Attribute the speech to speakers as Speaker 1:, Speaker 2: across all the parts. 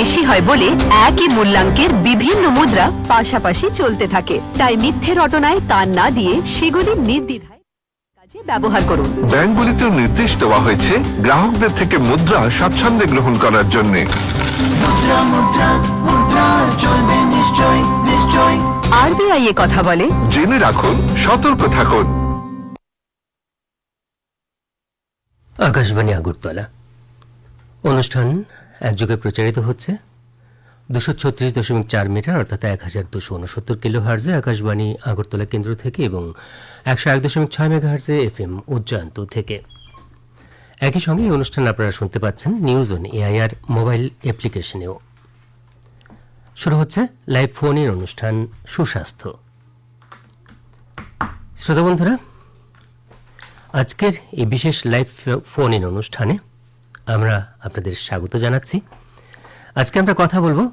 Speaker 1: বেশি হয় বলে একই মূল্যাঙ্কের বিভিন্ন মুদ্রা পাশাপাশি চলতে থাকে। তাই মিথ্যে রটনায় কান না দিয়ে সেগুলি নির্দ্বিধায় কাজে ব্যবহার করুন।
Speaker 2: ব্যাংকগুলিতেও নির্দেশ দেওয়া হয়েছে গ্রাহকদের থেকে মুদ্রা স্বাচ্ছন্দ্যে গ্রহণ করার জন্য।
Speaker 1: আরবিআই এ কথা বলে,
Speaker 2: জেনে রাখুন, সতর্ক থাকুন।
Speaker 3: আকাশবাণী আগরতলা অনুষ্ঠান একযোগে প্রচারিত হচ্ছে 236.4 মিটার অর্থাৎ 1269 কিলো হার্জে আকাশবাণী আগরতলা কেন্দ্র থেকে এবং 101.6 মেগা হার্জে FM উজ্জয়ন্ত থেকে। একই সঙ্গে এই অনুষ্ঠান আপনারা শুনতে পাচ্ছেন নিউজ অন এআইআর মোবাইল অ্যাপ্লিকেশনেও। শুরু হচ্ছে লাইভ ফোন ইন অনুষ্ঠান সুস্বাস্থ্য। শ্রোতা বন্ধুরা, আজকের এই বিশেষ লাইভ ফোন ইন অনুষ্ঠানে আমরা আপনাদের স্বাগত জানাচ্ছি। আজকে আমরা কথা বলবো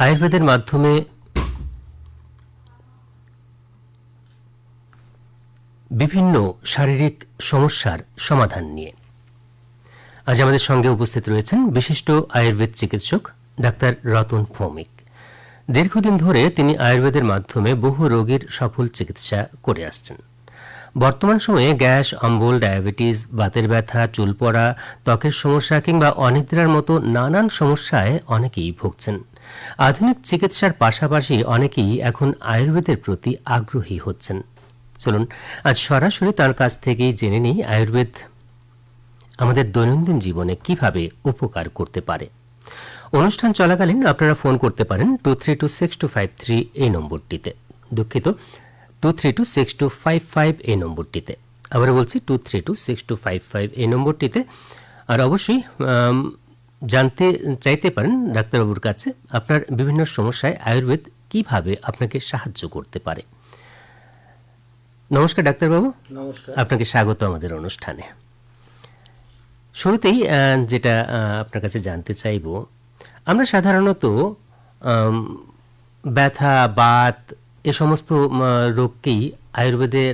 Speaker 3: আয়ুর্বেদের মাধ্যমে বিভিন্ন শারীরিক সমস্যার সমাধান নিয়ে। আজ আমাদের সঙ্গে উপস্থিত রয়েছেন বিশিষ্ট আয়ুর্বেদ চিকিৎসক ডাক্তার রতন ভৌমিক। দীর্ঘদিন ধরে তিনি আয়ুর্বেদের মাধ্যমে বহু রোগীর সফল চিকিৎসা করে আসছেন। বর্তমান সময়ে গ্যাস, অম্বল, ডায়াবেটিস, বাতের ব্যথা, চুল পড়া, ত্বকের সমস্যা কিংবা অনিদ্রার মতো নানান সমস্যায় অনেকেই ভুগছেন। আধুনিক চিকিৎসার পাশাপাশি অনেকেই এখন আয়ুর্বেদের প্রতি আগ্রহী হচ্ছেন। চলুন আজ সরাসরি তার কাছ থেকেই জেনে নিই আয়ুর্বেদ আমাদের দৈনন্দিন জীবনে কিভাবে উপকার করতে পারে। অনুষ্ঠান চলাকালীন আপনারা ফোন করতে পারেন 232625 এই নম্বরটিতে। দুঃখিত, 232625 এই নম্বরটিতে। আবার বলছি 232625 এই নম্বরটিতে। আর অবশ্যই জানতে চাইতে পারেন ডাক্তারবাবুর কাছে আপনার বিভিন্ন সমস্যায় আয়ুর্বেদ কিভাবে আপনাকে সাহায্য করতে পারে। নমস্কার ডাক্তারবাবু।
Speaker 4: নমস্কার।
Speaker 3: আপনাকে স্বাগত আমাদের অনুষ্ঠানে। শুরুতেই যেটা আপনার কাছে জানতে চাইব, আমরা সাধারণত ব্যথা, বাত এ সমস্ত রোগকেই আয়ুর্বেদের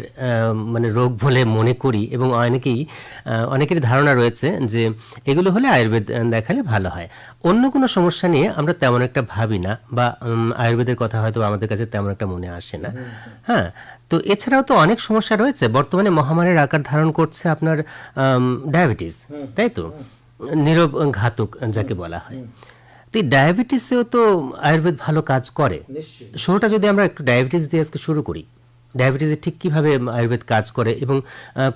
Speaker 3: মানে রোগ বলে মনে করি এবং অনেকের ধারণা রয়েছে যে এগুলো হলে আয়ুর্বেদ দেখালে ভালো হয়। অন্য কোনো সমস্যা নিয়ে আমরা তেমন একটা ভাবি না বা আয়ুর্বেদের কথা হয়তো আমাদের কাছে তেমন একটা মনে আসে না। হ্যাঁ, তো এছাড়াও তো অনেক সমস্যা রয়েছে। বর্তমানে মহামারীর আকার ধারণ করছে আপনার ডায়াবেটিস, তাই তো? নীরব ঘাতক যাকে বলা হয়। ডায়াবেটিসেও তো আয়ুর্বেদ ভালো কাজ করে। শুরুটা যদি আমরা একটু ডায়াবেটিস দিয়ে আজকে শুরু করি, ডায়াবেটিসে ঠিক কিভাবে আয়ুর্বেদ কাজ করে এবং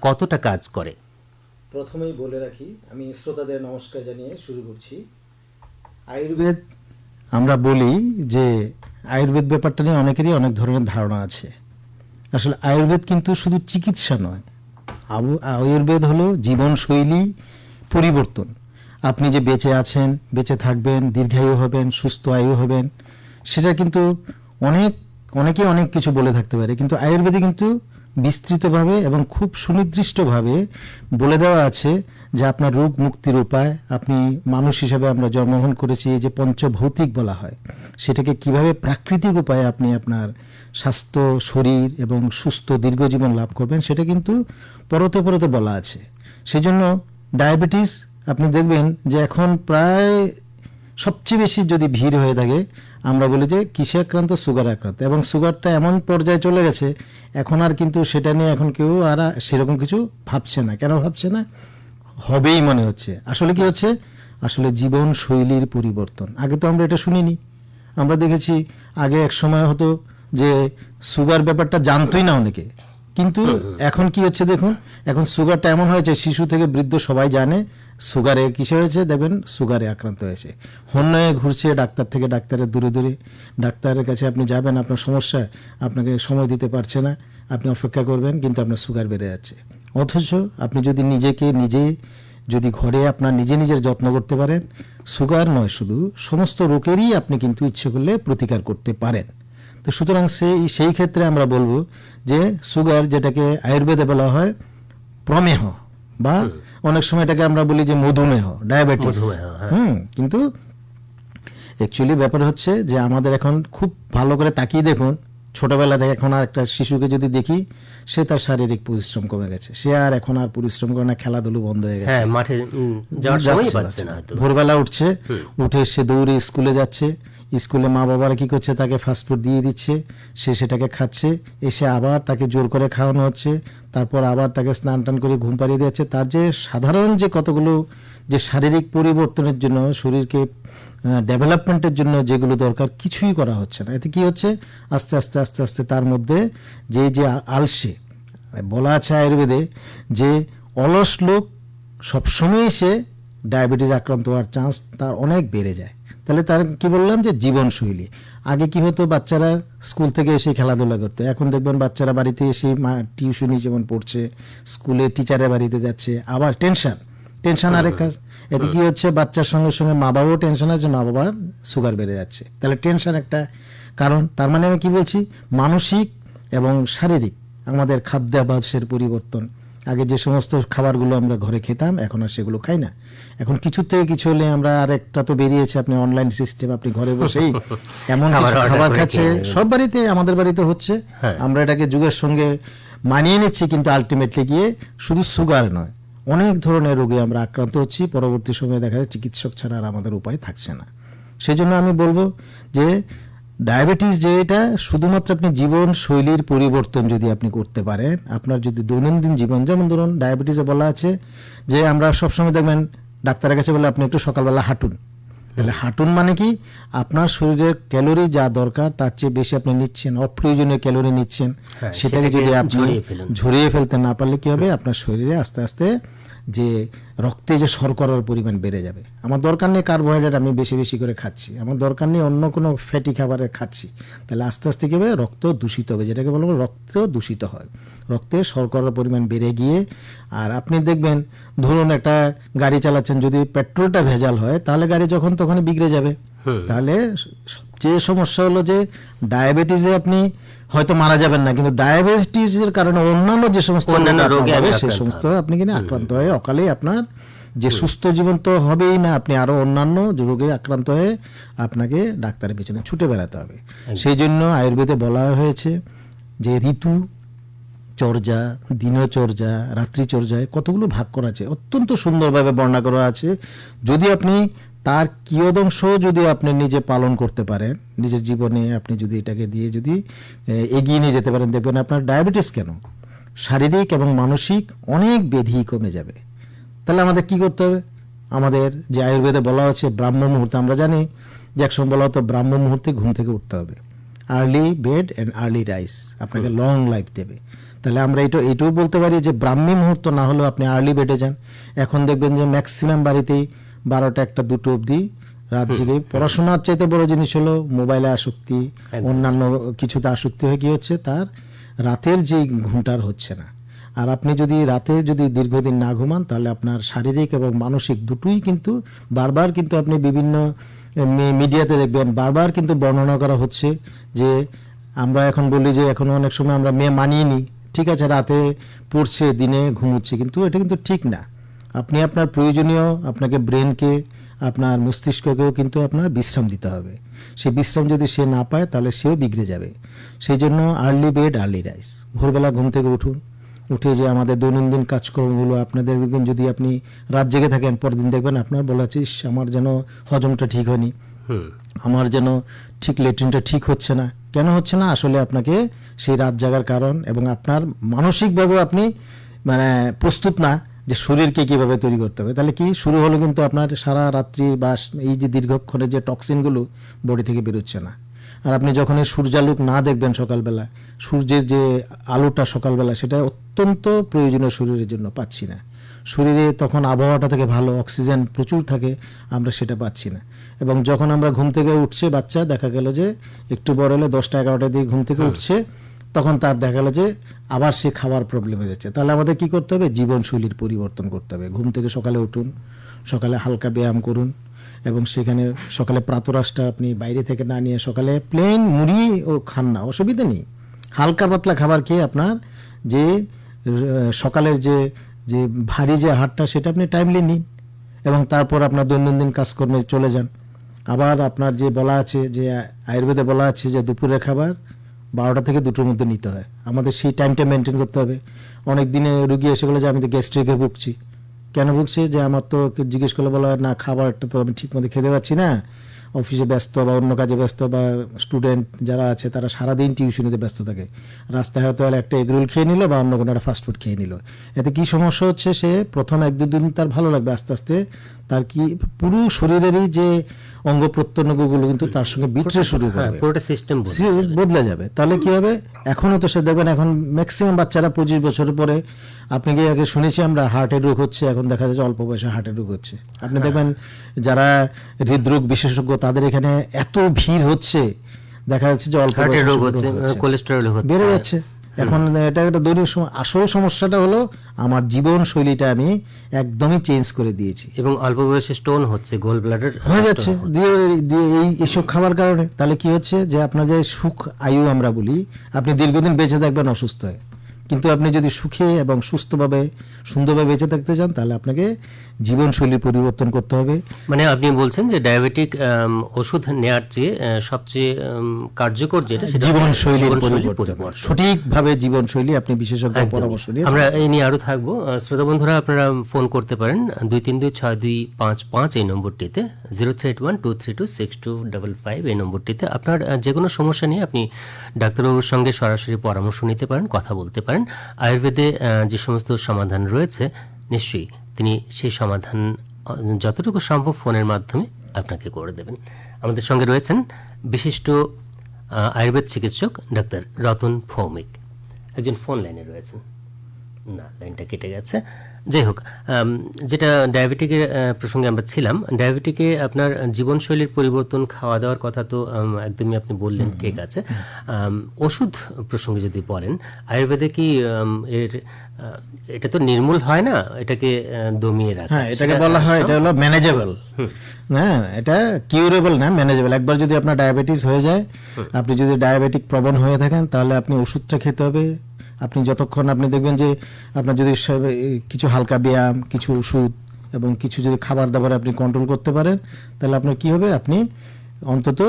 Speaker 3: কতটা কাজ করে?
Speaker 4: প্রথমেই বলে রাখি, আমি শ্রোতাদের নমস্কার জানিয়ে শুরু করছি। আয়ুর্বেদ আমরা বলি যে আয়ুর্বেদ ব্যাপারটা নিয়ে অনেকেরই অনেক ধরনের ধারণা আছে। আসলে আয়ুর্বেদ কিন্তু শুধু চিকিৎসা নয়, আয়ুর্বেদ হলো জীবনশৈলী পরিবর্তন। আপনি যে বেঁচে আছেন, বেঁচে থাকবেন, দীর্ঘায়ু হবেন, সুস্থ আয়ু হবেন, সেটা কিন্তু অনেকে অনেক কিছু বলে থাকতে পারে, কিন্তু আয়ুর্বেদে কিন্তু বিস্তৃতভাবে এবং খুব সুনির্দিষ্টভাবে বলে দেওয়া আছে যে আপনার রোগ মুক্তির উপায়, আপনি মানুষ হিসেবে আমরা জন্মগ্রহণ করেছি, এই যে পঞ্চভৌতিক বলা হয়, সেটাকে কিভাবে প্রাকৃতিক উপায়ে আপনি আপনার স্বাস্থ্য, শরীর এবং সুস্থ দীর্ঘজীবন লাভ করবেন, সেটা কিন্তু পরতে পরতে বলা আছে। সেজন্য ডায়াবেটিস আপনি দেখবেন যে এখন প্রায় সবচেয়ে বেশি যদি ভিড় হয়ে থাকে, আমরা বলি যে কিসে আক্রান্ত? সুগার আক্রান্ত। এবং সুগারটা এমন পর্যায়ে চলে গেছে এখন আর কিন্তু সেটা নিয়ে এখন কেউ আর সেরকম কিছু ভাবছে না। কেন ভাবছে না? হবেই মনে হচ্ছে। আসলে কি হচ্ছে? আসলে জীবন শৈলীর পরিবর্তন। আগে তো আমরা এটা শুনিনি। আমরা দেখেছি আগে এক সময় হতো যে সুগার ব্যাপারটা জানতোই না অনেকে, কিন্তু এখন কি হচ্ছে দেখুন, এখন সুগারটা এমন হয়েছে শিশু থেকে বৃদ্ধ সবাই জানে সুগারে কিসে হয়েছে, দেখবেন সুগারে আক্রান্ত হয়েছে। হন্যয়ে ঘুরছে ডাক্তার থেকে ডাক্তারের দূরে দূরে। ডাক্তারের কাছে আপনি যাবেন, আপনার সমস্যা, আপনাকে সময় দিতে পারছে না, আপনি অপেক্ষা করবেন, কিন্তু আপনার সুগার বেড়ে যাচ্ছে। অথচ আপনি যদি যদি ঘরে আপনার নিজের যত্ন করতে পারেন, সুগার নয় শুধু সমস্ত রোগেরই আপনি কিন্তু ইচ্ছে করলে প্রতিকার করতে পারেন। তো সুতরাং সেই ক্ষেত্রে আমরা বলবো যে সুগার, যেটাকে আয়ুর্বেদে বলা হয় প্রমেহ, বা অনেক সময় এটাকে আমরা বলি যে মধুমেহ, ডায়াবেটিস। কিন্তু অ্যাকচুয়ালি ব্যাপার হচ্ছে যে আমাদের এখন খুব ভালো করে তাকিয়ে দেখুন ছোটবেলা থেকে এখন আর একটা শিশুকে যদি দেখি, সে তার শারীরিক পরিশ্রম কমে গেছে, সে আর এখন আর পরিশ্রম করে না, খেলাধুলো বন্ধ হয়ে গেছে।
Speaker 3: হ্যাঁ, মাঠে যাওয়ার সময় পাচ্ছে না হয়তো।
Speaker 4: ভোরবেলা উঠছে, উঠে সে দৌড়ে স্কুলে যাচ্ছে, স্কুলে মা বাবারা কি করছে, তাকে ফাস্টফুড দিয়ে দিচ্ছে, সে সেটাকে খাচ্ছে, এসে আবার তাকে জোর করে খাওয়ানো হচ্ছে, তারপর আবার তাকে স্নান টান করে ঘুম পাড়িয়ে দিচ্ছে। তার যে সাধারণ যে কতগুলো যে শারীরিক পরিবর্তনের জন্য, শরীরকে ডেভেলপমেন্টের জন্য যেগুলো দরকার, কিছুই করা হচ্ছে না। এতে কি হচ্ছে, আস্তে আস্তে আস্তে আস্তে তার মধ্যে যে যে আলসে, বলা আছে আয়ুর্বেদে যে অলস লোক সবসময়ই সে ডায়াবেটিস আক্রান্ত হওয়ার চান্স তার অনেক বেড়ে যায়। তাহলে তার কি বললাম যে জীবনশৈলী। আগে কি হতো, বাচ্চারা স্কুল থেকে এসে খেলাধুলা করতো, এখন দেখবেন বাচ্চারা বাড়িতে এসে টিউশনি যেমন পড়ছে, স্কুলে টিচারের বাড়িতে যাচ্ছে, আবার টেনশন আরেক কাজ। এতে কি হচ্ছে, বাচ্চার সঙ্গে সঙ্গে মা বাবাও টেনশন আছে, মা বাবার সুগার বেড়ে যাচ্ছে। তাহলে টেনশন একটা কারণ। তার মানে আমি কি বলছি, মানসিক এবং শারীরিক আমাদের খাদ্যাভ্যাসের পরিবর্তন। আগে যে সমস্ত খাবারগুলো আমরা ঘরে খেতাম, এখন আর সেগুলো খাই না। এখন কিছু থেকে কিছু হলে আমরা, আরেকটা তো বেরিয়েছে আপনি অনলাইন সিস্টেম, আপনি ঘরে বসেই এমন কিছু খাবার খাচ্ছে, সব বাড়িতে, আমাদের বাড়িতে হচ্ছে। আমরা এটাকে যুগের সঙ্গে মানিয়ে নিচ্ছি, কিন্তু আলটিমেটলি গিয়ে শুধু সুগার নয়, অনেক ধরনের রোগে আমরা আক্রান্ত হচ্ছি। পরবর্তী সময়ে দেখা যায় চিকিৎসক ছাড়া আর আমাদের উপায় থাকছে না। সেই জন্য আমি বলবো যে ডায়াবেটিস যে এটা শুধুমাত্র আপনি জীবন শৈলীর পরিবর্তন যদি আপনি করতে পারেন, আপনার যদি দৈনন্দিন জীবন, যেমন ধরুন ডায়াবেটিসে বলা আছে যে আমরা সবসময় দেখবেন ডাক্তারের কাছে বলে আপনি একটু সকালবেলা হাঁটুন। তাহলে হাঁটুন মানে কি, আপনার শরীরের ক্যালোরি যা দরকার তার চেয়ে বেশি আপনি নিচ্ছেন, অপ্রয়োজনীয় ক্যালোরি নিচ্ছেন। সেটাকে যদি আপনি ঝরিয়ে ফেলতে না পারলে কি হবে, আপনার শরীরে আস্তে আস্তে যে রক্তে যে শর্করার পরিমাণ বেড়ে যাবে। আমার দরকার নেই কার্বোহাইড্রেট আমি বেশি বেশি করে খাচ্ছি, আমার দরকার নেই অন্য কোনো ফ্যাটি খাবারের খাচ্ছি, তাহলে আস্তে আস্তে কী হবে, রক্ত দূষিত হবে, যেটাকে বলবো রক্ত দূষিত হয়। রক্তে শর্করার পরিমাণ বেড়ে গিয়ে, আর আপনি দেখবেন ধরুন একটা গাড়ি চালাচ্ছেন, যদি পেট্রোলটা ভেজাল হয় তাহলে গাড়ি যখন তখনই বিগড়ে যাবে। তাহলে যে সমস্যা হলো যে ডায়াবেটিসে আপনি হয়তো মারা যাবেন না, কিন্তু ডায়াবেটিসের কারণে অন্যান্য যে সমস্ত রোগে সেই সমস্ত আপনি কিনা আক্রান্ত হয়ে অকালেই আপনার যে সুস্থ জীবন তো হবেই না, আপনি আরো অন্যান্য রোগে আক্রান্ত হয়ে আপনাকে ডাক্তারের পেছনে ছুটে বেড়াতে হবে। সেই জন্য আয়ুর্বেদে বলা হয়েছে যে ঋতু চর্যা, দিনচর্যা, রাত্রিচর্যায় কতগুলো ভাগ করা আছে, অত্যন্ত সুন্দরভাবে বর্ণনা করা আছে। যদি আপনি তার কিয়দংশ যদি আপনি নিজে পালন করতে পারেন নিজের জীবনে, আপনি যদি এটাকে দিয়ে যদি এগিয়ে নিয়ে যেতে পারেন, দেখবেন আপনার ডায়াবেটিস কেন, শারীরিক এবং মানসিক অনেক ব্যাধি কমে যাবে। তাহলে আমাদের কি করতে হবে, আমাদের যে আয়ুর্বেদে বলা হচ্ছে ব্রাহ্ম মুহূর্তে, আমরা জানি যে একসময় বলা হতো ব্রাহ্ম মুহূর্তে ঘুম থেকে উঠতে হবে, early bed and early rice আপনাকে লং লাইফ দেবে। তাহলে আমরা এইটাও বলতে পারি যে ব্রাহ্মী মুহূর্ত না হলেও আপনি আর্লি বেডে যান। এখন দেখবেন যে ম্যাক্সিমাম বাড়িতেই 12টা 1টা 2টো অবধি রাত জেগে পড়াশোনার চাইতে বড় জিনিস হলো মোবাইলে আসক্তি, অন্যান্য কিছুতে আসক্তি হয়ে কি হচ্ছে, তার রাতের যে ঘুমটার হচ্ছে না। আর আপনি যদি রাতে যদি দীর্ঘদিন না ঘুমান, তাহলে আপনার শারীরিক এবং মানসিক দুটোই কিন্তু বারবার, কিন্তু আপনি বিভিন্ন মিডিয়াতে দেখবেন বারবার কিন্তু বর্ণনা করা হচ্ছে যে আমরা এখন বলি যে এখন অনেক সময় আমরা মানিয়ে নিই, ঠিক আছে রাতে পড়ছে দিনে ঘুমোচ্ছে, কিন্তু এটা কিন্তু ঠিক না। আপনি আপনার প্রয়োজনীয়, আপনাকে ব্রেনকে, আপনার মস্তিষ্ককেও কিন্তু আপনার বিশ্রাম দিতে হবে। সেই বিশ্রাম যদি সে না পায় তাহলে সেও বিগড়ে যাবে। সেই জন্য আর্লি বেড আর্লি রাইস, ভোরবেলা ঘুম থেকে উঠুন, উঠে যে আমাদের দৈনন্দিন কাজকর্মগুলো আপনাদের দেখবেন, যদি আপনি রাত জেগে থাকেন পরদিন দেখবেন আপনার বলা আছে আমার যেন হজমটা ঠিক হয়নি, আমার যেন ঠিক লেট্রিনটা ঠিক হচ্ছে না। কেন হচ্ছে না, আসলে আপনাকে সেই রাত জাগার কারণ এবং আপনার মানসিকভাবে আপনি মানে প্রস্তুত না যে শরীরকে কিভাবে তৈরি করতে হবে। তাহলে কি শুরু হলো, কিন্তু আপনার সারা রাত্রি বা এই যে দীর্ঘক্ষণের যে টক্সিনগুলো বডি থেকে বেরোচ্ছে না। আর আপনি যখন সূর্যালোক না দেখবেন সকালবেলা, সূর্যের যে আলোটা সকালবেলা, সেটা অত্যন্ত প্রয়োজনীয় শরীরের জন্য, পাচ্ছি না। শরীরে তখন আবহাওয়াটা থেকে ভালো অক্সিজেন প্রচুর থাকে, আমরা সেটা পাচ্ছি না। এবং যখন আমরা ঘুম থেকে উঠছে, বাচ্চা দেখা গেল যে একটু বড় হলে 10টা 11টার দিকে ঘুম থেকে উঠছে, তখন তার দেখা গেল যে আবার সে খাবার প্রবলেম হয়ে যাচ্ছে। তাহলে আমাদের কি করতে হবে, জীবনশৈলীর পরিবর্তন করতে হবে। ঘুম থেকে সকালে উঠুন, সকালে হালকা ব্যায়াম করুন, এবং সেখানে সকালে প্রাতরাশটা আপনি বাইরে থেকে না নিয়ে সকালে প্লেন মুড়ি ও খান না, অসুবিধা নেই, হালকা পাতলা খাবার খেয়ে আপনার যে সকালের যে যে ভারী যে আহারটা সেটা আপনি টাইমলি নিন, এবং তারপর আপনার দৈনন্দিন কাজকর্মে চলে যান। আবার আপনার যে বলা আছে, যে আয়ুর্বেদে বলা আছে যে দুপুরের খাবার 12টা থেকে 2টোর মধ্যে নিতে হয়। আমাদের সেই টাইমটা মেনটেন করতে হবে। অনেক দিনে রুগী এসে বলে যে আমি তো গ্যাস্ট্রিকে ভুগছি। কেন ভুগছি? যে আমার তো জিজ্ঞেস করলে বলা হয় না, খাবারটা তো আমি ঠিক মতো খেতে পাচ্ছি না, অফিসে ব্যস্ত বা অন্য কাজে ব্যস্ত, বা স্টুডেন্ট যারা আছে তারা সারাদিন টিউশনিতে ব্যস্ত থাকে, রাস্তায় হয়তো একটা এগরোল খেয়ে নিল বা অন্য কোনো একটা ফাস্টফুড খেয়ে নিল। এতে কি সমস্যা হচ্ছে, সে প্রথম 1-2 দিন তার ভালো লাগবে, আস্তে আস্তে তার কি পুরো শরীরেরই যে অঙ্গ প্রত্যঙ্গগুলো কিন্তু তার সঙ্গে বিটরে শুরু
Speaker 3: হ্যাঁ,
Speaker 4: করবে,
Speaker 3: পুরোটা সিস্টেম
Speaker 4: বদলে যাবে। তাহলে কি হবে, এখনো তো সে দেখবেন এখন ম্যাক্সিমাম বাচ্চারা 25 বছরের পরে, আপনি কি আগে শুনেছি আমরা হার্টের রোগ হচ্ছে, এখন দেখা যাচ্ছে অল্প বয়সে হার্টের রোগ হচ্ছে। আপনি দেখবেন যারা হৃদরোগ বিশেষজ্ঞ তাদের এখানে এত ভিড় হচ্ছে, দেখা যাচ্ছে যে অল্প
Speaker 3: হার্টের
Speaker 4: বয়সে
Speaker 3: রোগ
Speaker 4: রোগ
Speaker 3: হচ্ছে, কোলেস্টেরল হচ্ছে,
Speaker 4: বেড়ে যাচ্ছে। এখন এটা একটা দৈনিক আসল সমস্যাটা হলো আমার জীবন শৈলীটা আমি একদমই চেঞ্জ করে দিয়েছি
Speaker 3: এবং অল্প বয়সে স্টোন হচ্ছে, গোল ব্লাডার
Speaker 4: হয়ে যাচ্ছে এইসব খাবার কারণে। তাহলে কি হচ্ছে যে আপনার যে সুখ আয়ু আমরা বলি, আপনি দীর্ঘদিন বেঁচে থাকবেন অসুস্থ হয়ে, কিন্তু আপনি যদি সুখে এবং সুস্থভাবে সুন্দরভাবে বেঁচে থাকতে চান তাহলে আপনাকে জীবনশৈলী পরিবর্তন করতে হবে।
Speaker 3: মানে আপনি বলছেন যে ডায়াবেটিক ওষুধ নেওয়ার চেয়ে সবচেয়ে কার্যকর যেটা সেটা
Speaker 4: জীবনশৈলীর
Speaker 3: জীবনশৈলী
Speaker 4: পরিবর্তন, সঠিকভাবে জীবনশৈলী আপনি বিশেষজ্ঞ পরামর্শ নিয়ে।
Speaker 3: আমরা এই নিয়ে আরো থাকবো। শ্রোতা বন্ধুরা, আপনারা ফোন করতে পারেন 23262555 এই নম্বরটিতে, 0312326255 এই নম্বরটিতে। আপনার যে কোনো সমস্যা নিয়ে আপনি ডাক্তারবাবুর সঙ্গে সরাসরি পরামর্শ নিতে পারেন, কথা বলতে পারেন। আয়ুর্বেদে যে সমস্ত সমাধান রয়েছে নিশ্চয়ই তিনি সেই সমাধান যতটুকু সম্ভব ফোনের মাধ্যমে আপনাকে করে দেবেন। আমাদের সঙ্গে রয়েছেন বিশিষ্ট আয়ুর্বেদ চিকিৎসক ডাক্তার রতন ভৌমিক। একজন ফোন লাইনে রয়েছেন, না লাইনটা কেটে গেছে। যাই হোক, যেটা ডায়াবেটিকের প্রসঙ্গে আমরা ছিলাম, ডায়াবেটিকে আপনার জীবনশৈলীর পরিবর্তন, খাওয়া দাওয়ার কথা তো একদমই আপনি বললেন, ঠিক আছে। ওষুধ প্রসঙ্গে যদি বলেন, আয়ুর্বেদে কি এটা তো নির্মূল হয় না, এটাকে দমিয়ে রাখা,
Speaker 4: হ্যাঁ, এটাকে বলা হয়, এটা হলো ম্যানেজেবল। হ্যাঁ, এটা কিউরেবল না, ম্যানেজেবল। একবার যদি আপনার ডায়াবেটিস হয়ে যায়, আপনি যদি ডায়াবেটিক প্রবণ হয়ে থাকেন, তাহলে আপনি ওষুধটা খেতে হবে। আপনি যতক্ষণ আপনি দেখবেন যে আপনার যদি কিছু হালকা ব্যায়াম, কিছু ওষুধ এবং কিছু যদি খাবার দাবার আপনি কন্ট্রোল করতে পারেন, তাহলে আপনার কি হবে, আপনি অন্তত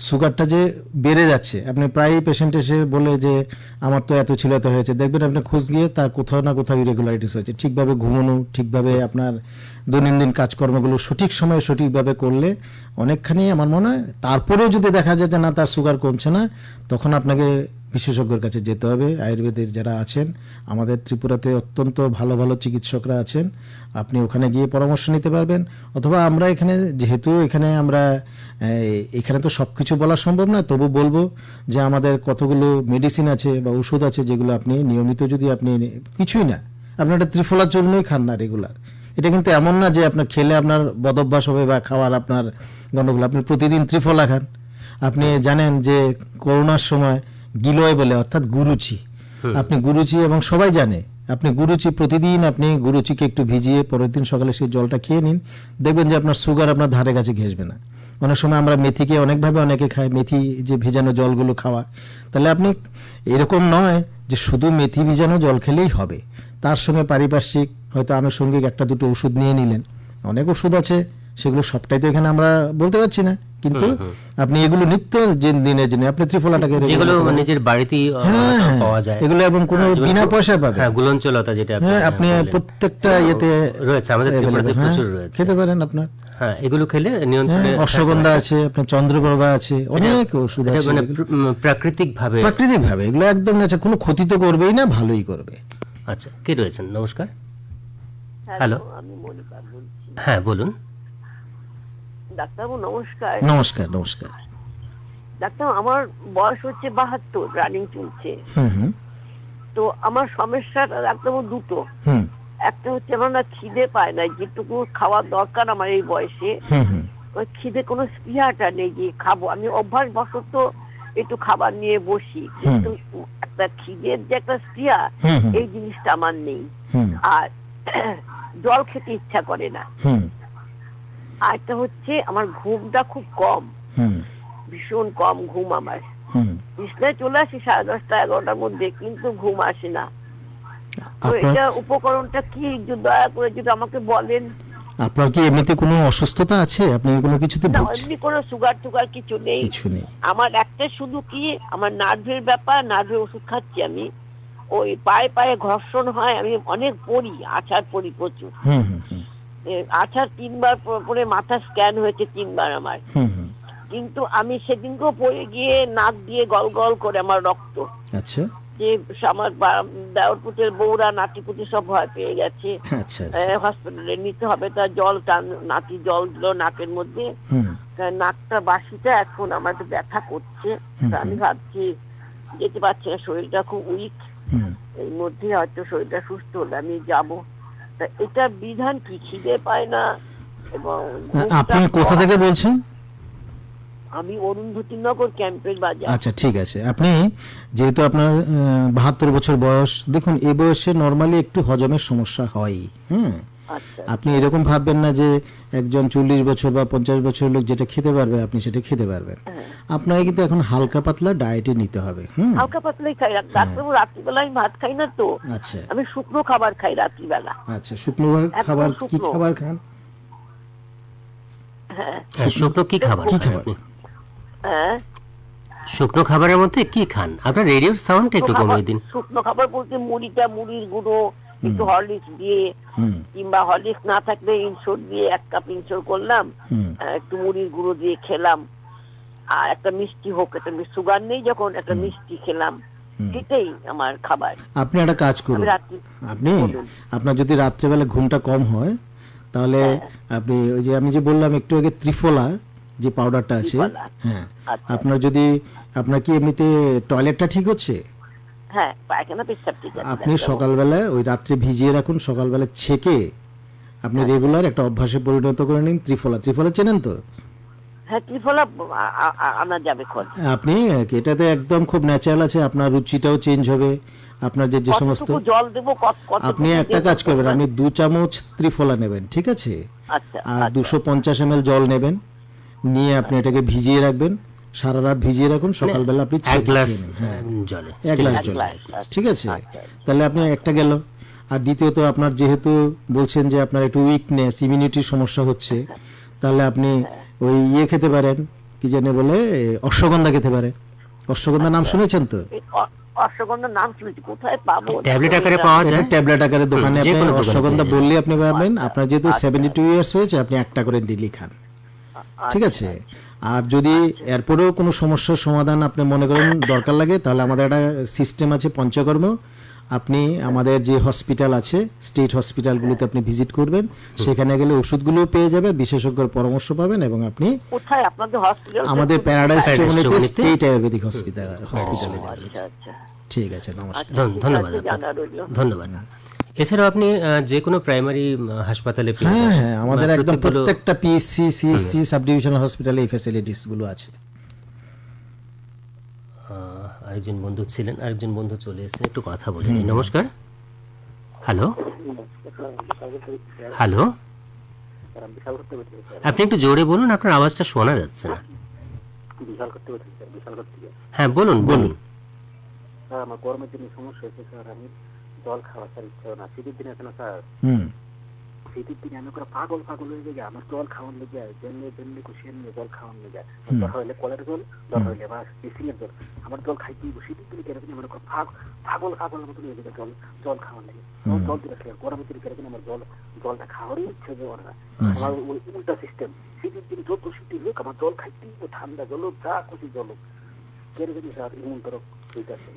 Speaker 4: সুগারটা যে বেড়ে যাচ্ছে, আপনি প্রায়ই পেশেন্ট এসে বলে যে আমার তো এত ছিল, এত হয়েছে, দেখবেন আপনি খোঁজ গিয়ে তার কোথাও না কোথাও ইরেগুলারিটিস হয়েছে। ঠিকভাবে ঘুমানো, ঠিকভাবে আপনার দৈনন্দিন কাজকর্মগুলো সঠিক সময়ে সঠিকভাবে করলে অনেকখানি আমার মনে হয়। তারপরেও যদি দেখা যায় যে না, তার সুগার কমছে না, তখন আপনাকে বিশেষজ্ঞের কাছে যেতে হবে। আয়ুর্বেদের যারা আছেন আমাদের ত্রিপুরাতে অত্যন্ত ভালো ভালো চিকিৎসকরা আছেন, আপনি ওখানে গিয়ে পরামর্শ নিতে পারবেন। অথবা আমরা এখানে, যেহেতু এখানে তো সব কিছু বলা সম্ভব না, তবু বলবো যে আমাদের কতগুলো মেডিসিন আছে বা ওষুধ আছে, যেগুলো আপনি নিয়মিত যদি আপনি কিছুই না, আপনি একটা ত্রিফলা চূর্ণই খান না রেগুলার, এটা কিন্তু এমন না যে আপনার খেলে আপনার বদভ্যাস হবে বা খাওয়ার আপনার গণ্ডগোল। আপনি প্রতিদিন ত্রিফলা খান। আপনি জানেন যে করোনার সময় গিলয় বলে, অর্থাৎ গুরুচি, আপনি গুরুচি, এবং সবাই জানে আপনি গুরুচি প্রতিদিন, আপনি গুরুচিকে একটু ভিজিয়ে পরের দিন সকালে সেই জলটা খেয়ে নিন, দেখবেন যে আপনার সুগার আপনার ধারে কাছে ঘেঁষবে না। অনেক সময় আমরা মেথিকে অনেকভাবে অনেকে খায়, মেথি যে ভেজানো জলগুলো খাওয়া, তাহলে আপনি এরকম নয় যে শুধু মেথি ভিজানো জল খেলেই হবে, তার সঙ্গে পারিপার্শ্বিক হয়তো আনুষঙ্গিক একটা দুটো ওষুধ নিয়ে নিলেন। অনেক ওষুধ আছে, সেগুলো সবটাই তো এখানে আমরা বলতে পারছি না, কিন্তু আপনি এগুলো নিত্য দিনে দিনে আপনি ত্রিফলাটাকে,
Speaker 3: যেগুলো নিজের বাড়িতেই পাওয়া যায়,
Speaker 4: এগুলো এবং কোনো বিনা পয়সা পাবে,
Speaker 3: গুলঞ্চলতা যেটা
Speaker 4: আপনি প্রত্যেকটা ইয়েতে
Speaker 3: রয়েছে, আমাদের ত্রিপুরাতে প্রচুর রয়েছে,
Speaker 4: খেতে পারেন আপনার।
Speaker 3: হ্যাঁ, এগুলো খেলে নিয়ন্ত্রণে,
Speaker 4: অশ্বগন্ধা আছে, আপনার চন্দ্রপ্রভা আছে, অনেক ওষুধ আছে,
Speaker 3: মানে প্রাকৃতিক ভাবে
Speaker 4: এগুলো একদম না, কোনো ক্ষতি তো করবেই না, ভালোই করবে।
Speaker 3: আচ্ছা, কে রয়েছেন? নমস্কার। হ্যালো,
Speaker 5: আমি মনিকা বলছি।
Speaker 3: হ্যাঁ বলুন।
Speaker 5: ডাক্তারবাবু নমস্কার।
Speaker 4: নমস্কার। নমস্কার
Speaker 5: ডাক্তার, আমার বয়স হচ্ছে 72, রানিং চলছে। তো আমার সমস্যাটা ডাক্তারবাবু দুটো। একটা হচ্ছে আমার না খিদে পায় না, যেটুকু খাওয়ার দরকার আমার এই বয়সে, ওই খিদে কোনো স্পৃহাটা নেই যে খাবো। আমি অভ্যাস বশত একটু খাবার নিয়ে বসি, কিন্তু একটা খিদের যে একটা স্পৃহা, এই জিনিসটা আমার নেই। আর জল খেতে ইচ্ছা করে না। আরেকটা হচ্ছে আমার ঘুমটা খুব কম, ভীষণ কম ঘুম আমার। বিছনায় চলে আসি 10:30 11টার মধ্যে, কিন্তু ঘুম আসে না। তো এটা উপকরণটা কি, দয়া করে যদি আমাকে বলেন।
Speaker 4: আপনার কি এমনিতে কোনো অসুস্থতা আছে? আপনি কোনো কিছুতে
Speaker 5: না,
Speaker 4: ভুগছেন?
Speaker 5: এমনি কোনো সুগার টুগার কিছু নেই।
Speaker 4: কিছু নেই।
Speaker 5: আমার একটা শুধু কি, আমার নার্ভের ব্যাপার, নার্ভের ওষুধ খাচ্ছি আমি। ওই পায়ে পায়ে ঘর্ষণ হয়, আমি অনেক পড়ি, আছাড় পড়ি প্রচুর।
Speaker 4: হুম হুম হুম
Speaker 5: আছাড় 3বার পরে মাথা স্ক্যান হয়েছে 3বার আমার।
Speaker 4: হুম হুম।
Speaker 5: কিন্তু আমি সেদিনকেও পড়ে গিয়ে নাক দিয়ে গল গল করে আমার রক্ত,
Speaker 4: আচ্ছা
Speaker 5: যে আমার দেওরপুতের বউরা নাতিপুতি সব ভয় পেয়ে গেছে,
Speaker 4: আচ্ছা আচ্ছা।
Speaker 5: হসপিটালে নিতে হবে। তার জল নাতি জল দিল নাকের মধ্যে।
Speaker 4: হুম
Speaker 5: নাকটা বাসিটা এখন আমার একটু ব্যথা করছে। তা আমি ভাবছি যেতে পারছি না, শরীরটা খুব উইক।
Speaker 4: হুম।
Speaker 5: এর মধ্যে হয়তো শরীরটা সুস্থ হলে আমি যাব। তা এটা বিধান কি, খিদে পায় না এবং
Speaker 4: আপনি কোথা থেকে বলছেন?
Speaker 5: আমি অরুন্ধতিনগর ক্যাম্পের বাজার।
Speaker 4: আচ্ছা ঠিক আছে। আপনি যেহেতু আপনার 72 বছর বয়স, দেখুন এই বয়সে নরমালি একটু হজমের সমস্যা হয়। হ্যাঁ,
Speaker 5: আচ্ছা
Speaker 4: আপনি এরকম ভাববেন না যে একজন 40 বছর বা 50 বছর লোক যেটা খেতে পারবে আপনি সেটা খেতে পারবেন। আপনাকে কিন্তু এখন হালকা পাতলা ডায়েটে নিতে হবে। হুম।
Speaker 5: হালকা পাতলাই খাই। ডাক্তারবাবু রাত্রিবেলা আমি ভাত খাই না তো,
Speaker 4: আচ্ছা
Speaker 5: আমি শুকনো খাবার খাই রাত্রিবেলা।
Speaker 4: আচ্ছা। শুকনো খাবার কি
Speaker 5: শুকনো।
Speaker 4: খাবার খান?
Speaker 5: হ্যাঁ
Speaker 3: হ্যাঁ, শুকনো কি খাবার
Speaker 4: কি
Speaker 3: খান
Speaker 4: খাবার?
Speaker 3: আপনি?
Speaker 5: হ্যাঁ,
Speaker 3: শুকনো খাবারের মধ্যে কি খান? আপনার রেডিওর সাউন্ডটা একটু কমিয়ে দিন।
Speaker 5: শুকনো খাবার বলতে মুড়ির গুঁড়ো একটু হরলিক্স দিয়ে,
Speaker 4: হুম
Speaker 5: কিংবা হরলিক্স না থাকলে ইনসোর দিয়ে 1 কাপ ইনসোর করলাম,
Speaker 4: হুম
Speaker 5: একটু মুড়ির গুঁড়ো দিয়ে খেলাম, আর একটা মিষ্টি হোক, একটা সুগার নেই যখন একটা মিষ্টি খেলাম, এটাই আমার খাবার।
Speaker 4: আপনি একটা কাজ করুন,
Speaker 5: আমি রাত্রি
Speaker 4: আপনি
Speaker 5: বলুন।
Speaker 4: আপনার যদি রাত্রেবেলা ঘুমটা কম হয় তাহলে আপনি ওই যে আমি যে বললাম একটু আগে ত্রিফলা যে পাউডারটা আছে,
Speaker 5: ত্রিফলা।
Speaker 4: হ্যাঁ,
Speaker 5: আচ্ছা।
Speaker 4: আপনার যদি আপনার কি এমনিতে টয়লেটটা ঠিক হচ্ছে?
Speaker 5: হ্যাঁ, পায়খানা পেচ্ছাপ ঠিক আছে।
Speaker 4: আপনি সকালবেলা ওই রাত্রে ভিজিয়ে রাখুন, সকালবেলা ছেঁকে আপনি রেগুলার একটা অভ্যাসে পরিণত করে নিন। ত্রিফলা চেনেন তো?
Speaker 5: হ্যাঁ, ত্রিফলা আনা যাবে খন।
Speaker 4: আপনি এটাতে একদম খুব ন্যাচারাল আছে, আপনার রুচিটাও চেঞ্জ হবে। আপনার যে সমস্ত
Speaker 5: কতটুকু জল দেবো,
Speaker 4: আপনি একটা কাজ করবেন, আপনি 2 চামচ ত্রিফলা নেবেন, ঠিক আছে?
Speaker 5: আচ্ছা
Speaker 4: আর 250 ml জল নেবেন, নিয়ে আপনি এটাকে ভিজিয়ে রাখবেন, সারা রাত ভিজিয়ে রাখুন, সকালবেলা আপনি
Speaker 3: 1
Speaker 4: ছেঁকে
Speaker 3: গ্লাস
Speaker 4: খেয়ে নিন। হ্যাঁ,
Speaker 3: জলে
Speaker 4: 1 গ্লাস
Speaker 5: এক
Speaker 4: জল,
Speaker 5: গ্লাস,
Speaker 4: ঠিক আছে?
Speaker 5: আচ্ছা।
Speaker 4: তাহলে আপনি একটা গেল। আর দ্বিতীয়ত আপনার যেহেতু বলছেন যে আপনার একটু উইকনেস, ইমিউনিটির সমস্যা হচ্ছে, তাহলে আপনি ওই খেতে পারেন, কি জানে বলে, অশ্বগন্ধা খেতে পারেন। অশ্বগন্ধা নাম শুনেছেন তো?
Speaker 5: অশ্বগন্ধার নাম শুনেছি, কোথায় পাবো?
Speaker 3: ট্যাবলেট আকারে পাওয়া যায়।
Speaker 4: এটা ট্যাবলেট আকারে দোকানে
Speaker 3: যে
Speaker 4: আপনি
Speaker 3: কোনো দোকানে
Speaker 4: অশ্বগন্ধা
Speaker 3: পেয়ে
Speaker 4: বললে আপনি পাবেন। আপনার যেহেতু 72 ইয়ার্স হয়েছে, আপনি একটা করে ডেইলি খান, ঠিক আছে? আর যদি এরপরেও কোনো সমস্যার সমাধান আপনি মনে করেন দরকার লাগে, তাহলে আমাদের একটা সিস্টেম আছে পঞ্চকর্ম। আপনি আমাদের যে হসপিটাল আছে, স্টেট হসপিটালগুলোতে আপনি ভিজিট করবেন, সেখানে গেলে ওষুধগুলো পেয়ে যাবে, বিশেষজ্ঞের পরামর্শ পাবেন, এবং আপনি
Speaker 5: কোথায় আপনাদের হসপিটাল?
Speaker 4: আমাদের প্যারাডাইস
Speaker 3: প্যারাডাইস
Speaker 4: চৌমুহনীতে
Speaker 3: চৌমুহনীতে
Speaker 4: স্টেট আয়ুর্বেদিক হসপিটালে যাবেন।
Speaker 5: আচ্ছা আচ্ছা।
Speaker 4: ঠিক আছে, নমস্কার।
Speaker 3: ধন্যবাদ
Speaker 5: ঠিক আছে,
Speaker 3: আপনাকে,
Speaker 5: জানা রইলো।
Speaker 3: ধন্যবাদ। এছাড়াও আপনি যে কোনো প্রাইমারি হাসপাতালে পেয়ে
Speaker 4: হ্যাঁ
Speaker 3: যাবেন।
Speaker 4: হ্যাঁ, আমাদের একদম
Speaker 3: প্রত্যেকগুলো-
Speaker 4: প্রত্যেকটা পিএসসি, সিএসসি, সাব ডিভিশনাল হসপিটালে এই ফ্যাসিলিটিস গুলো আছে।
Speaker 3: আরেকজন বন্ধু ছিলেন, আরেকজন বন্ধু চলে এসেছেন, একটু কথা বলে নিই। নমস্কার। হ্যালো হ্যালো, আপনি একটু জোরে বলুন, আপনার আওয়াজটা শোনা যাচ্ছে না। হ্যাঁ বলুন বলুন।
Speaker 6: স্যার, আমার গরমের জন্য সমস্যা হচ্ছে স্যার। আমি জল খাওয়া স্যার ইচ্ছা হয় না। শীতের দিনে আছে না স্যার,
Speaker 4: হুম
Speaker 6: শীতের দিনে আমি করে পাগল হয়ে যাই। আমার জল খাওয়ান লেগে যায়, জন্য কুশিয়ে নিয়ে জল খাওয়ান লেগে যায়। দরকার হইলে কলের জল, দরকার হইলে বা সিঙ্গের জল, আমার জল খাইতেই হবে। শীতের দিনে কেন আমার পাগল মতো হয়ে যায় জল খাওয়ান লেগে। জল দিলে স্যার গরমের দিনে কেন আমার জলটা খাওয়ারই ইচ্ছে করে না। আমার ওই উল্টা সিস্টেম। শীতের দিনে যত শীতের হোক আমার জল খাইতেই হবে, ঠান্ডা জল হোক, যা খুশি জল হোক, কেন জানি স্যার এমন ধরো।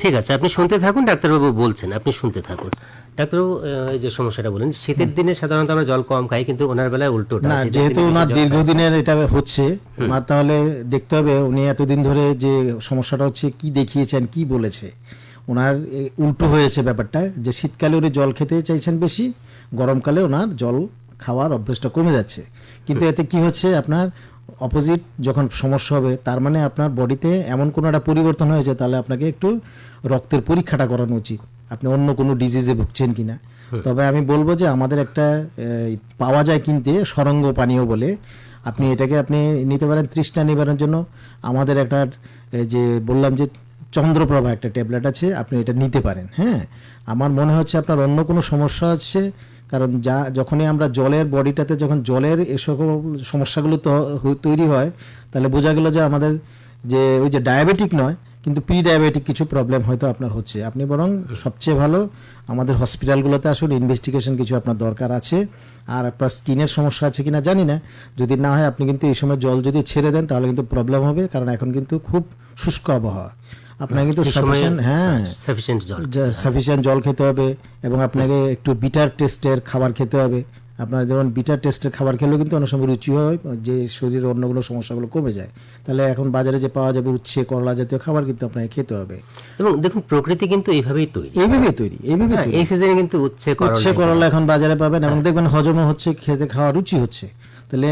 Speaker 3: ঠিক আছে, আপনি শুনতে থাকুন, ডাক্তারবাবু বলছেন, আপনি শুনতে থাকুন। ডাক্তারবাবু এই যে সমস্যাটা বলেন, শীতের দিনে সাধারণত আমরা জল কম খাই, কিন্তু ওনার বেলায় উল্টোটা।
Speaker 4: না,
Speaker 3: শীতের
Speaker 4: যেহেতু
Speaker 3: দিনে
Speaker 4: ওনার
Speaker 3: বেশি জল খাই।
Speaker 4: দীর্ঘদিনের এটা হচ্ছে, ওনার তাহলে দেখতে হবে উনি এতদিন ধরে যে সমস্যাটা হচ্ছে কি দেখিয়েছেন, কি বলেছে। ওনার উল্টো হয়েছে ব্যাপারটা, যে শীতকালে উনি জল খেতে চাইছেন বেশি, গরমকালে ওনার জল খাওয়ার অভ্যেসটা কমে যাচ্ছে। কিন্তু এতে কি হচ্ছে, আপনার অপোজিট যখন সমস্যা হবে, তার মানে আপনার বডিতে এমন কোনো একটা পরিবর্তন হয়েছে, তাহলে আপনাকে একটু রক্তের পরীক্ষাটা করানো উচিত, আপনি অন্য কোনো ডিজিজে ভুগছেন কিনা। তবে আমি বলবো যে আমাদের একটা পাওয়া যায় কিনতে সরঙ্গ পানীয় বলে, আপনি এটাকে আপনি নিতে পারেন তৃষ্ণা নিবারণের জন্য। আমাদের একটা যে বললাম যে চন্দ্রপ্রভা একটা ট্যাবলেট আছে, আপনি এটা নিতে পারেন। হ্যাঁ, আমার মনে হচ্ছে আপনার অন্য কোনো সমস্যা আছে কারণ যখনই আমরা জলের বডিটাতে যখন জলের এ সকল সমস্যাগুলো তৈরি হয়, তাহলে বোঝা গেল যে আমাদের যে ওই যে ডায়াবেটিক নয়, কিন্তু প্রি ডায়াবেটিক কিছু প্রবলেম হয়তো আপনার হচ্ছে। আপনি বরং সবচেয়ে ভালো আমাদের হসপিটালগুলোতে আসুন, ইনভেস্টিগেশন কিছু আপনার দরকার আছে। আর আপনার স্কিনের সমস্যা আছে কিনা জানি না, যদি না হয় আপনি কিন্তু এই সময় জল যদি ছেড়ে দেন তাহলে কিন্তু প্রবলেম হবে, কারণ এখন কিন্তু খুব শুষ্ক আবহাওয়া। আপনাকে কিন্তু সাফিসিয়েন্ট জল খেতে হবে, এবং আপনাকে একটু বিটার টেস্টের খাবার খেতে হবে। আপনার যেমন বিটার টেস্টের খাবার খেলেও কিন্তু অনেক সময় রুচি হয়, যে শরীরের অন্য কোনো সমস্যাগুলো কমে যায়। তাহলে এখন বাজারে যে পাওয়া যাবে উচ্ছে, করলা জাতীয় খাবার কিন্তু আপনাকে খেতে হবে।
Speaker 3: এবং দেখুন প্রকৃতি কিন্তু এইভাবেই তৈরি,
Speaker 4: এই
Speaker 3: সিজনে কিন্তু উচ্ছে
Speaker 4: করলা এখন বাজারে পাবেন, এবং দেখবেন হজমও হচ্ছে, খেতে খাওয়া রুচি হচ্ছে। তাহলে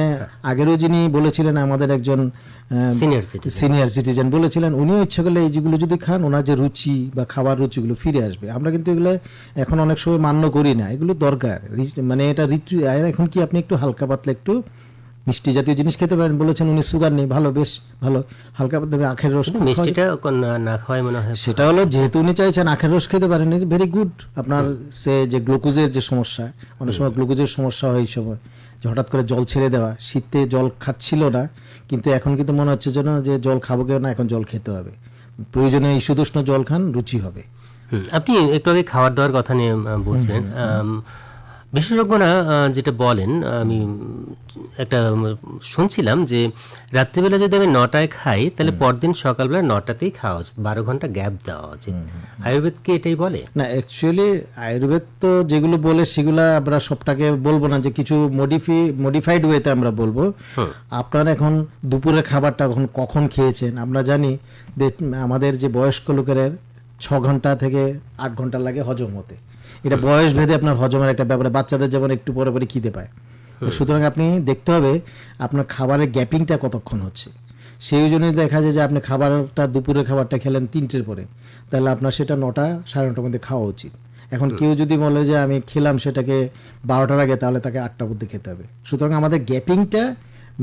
Speaker 4: আগেরও যিনি বলেছিলেন, আমাদের একজন সিনিয়র সিটিজেন বলেছিলেন, উনিও ইচ্ছা করলে এই যেগুলো যদি খান, ওনার যে রুচি বা খাবার রুচিগুলো ফিরে আসবে। আমরা কিন্তু এগুলো এখন অনেক সময় মান্য করি না, এগুলো দরকার, মানে এটা ঋতু। এখন কি আপনি একটু হালকা পাতলা একটু মিষ্টি জাতীয় জিনিস খেতে পারেন, বলেছেন উনি সুগার নেই, ভালো, বেশ ভালো, হালকা পাতলা আখের রস।
Speaker 3: মিষ্টিটা না খাওয়াই মনে হয়
Speaker 4: সেটা হলো, যেহেতু উনি চাইছেন আখের রস খেতে পারেন, ভেরি গুড। আপনার সে যে গ্লুকোজের যে সমস্যা, অনেক সময় গ্লুকোজের সমস্যা হয় এই সময়, যে হঠাৎ করে জল ছেড়ে দেওয়া, শীতে জল খাচ্ছিল না, কিন্তু এখন কিন্তু মনে হচ্ছে যেন যে জল খাবো কেউ না, এখন জল খেতে হবে। প্রয়োজনে ইস্যুদুষ্ণ জল খান, রুচি হবে।
Speaker 3: আপনি একটু আগে খাবার দাওয়ার কথা নিয়ে বলছিলেন, বিশেষজ্ঞরা যেটা বলেন, আমি একটা শুনছিলাম যে রাত্রিবেলা যদি আমি 9টায় খাই, তাহলে পরদিন সকালবেলা 9টাতেই খাওয়া উচিত, 12 ঘন্টা গ্যাপ দেওয়া উচিত। আয়ুর্বেদ কি এটাই বলে?
Speaker 4: না, অ্যাকচুয়ালি আয়ুর্বেদ তো যেগুলো বলে সেগুলো আমরা সবটাকে বলবো না, যে কিছু মডিফাইড ওয়েতে আমরা বলবো। আপনারা এখন দুপুরের খাবারটা কখন খেয়েছেন? আমরা জানি যে আমাদের যে বয়স্ক লোকের 6 ঘন্টা থেকে 8 ঘন্টা লাগে হজম হতে। এটা বয়স ভেদে আপনার হজমের একটা ব্যাপারে, বাচ্চাদের যেমন একটু পরে পরে খিদে পায়, সুতরাং আপনি দেখতে হবে আপনার খাবারের গ্যাপিংটা কতক্ষণ হচ্ছে। সেই জন্যই দেখা যায় যে আপনি খাবারটা, দুপুরের খাবারটা খেলেন 3টের পরে, তাহলে আপনার সেটা 9টা, 9:30টার মধ্যে খাওয়া উচিত। এখন কেউ যদি বলে যে আমি খেলাম সেটাকে 12টার আগে, তাহলে তাকে 8টার মধ্যে খেতে হবে। সুতরাং আমাদের গ্যাপিংটা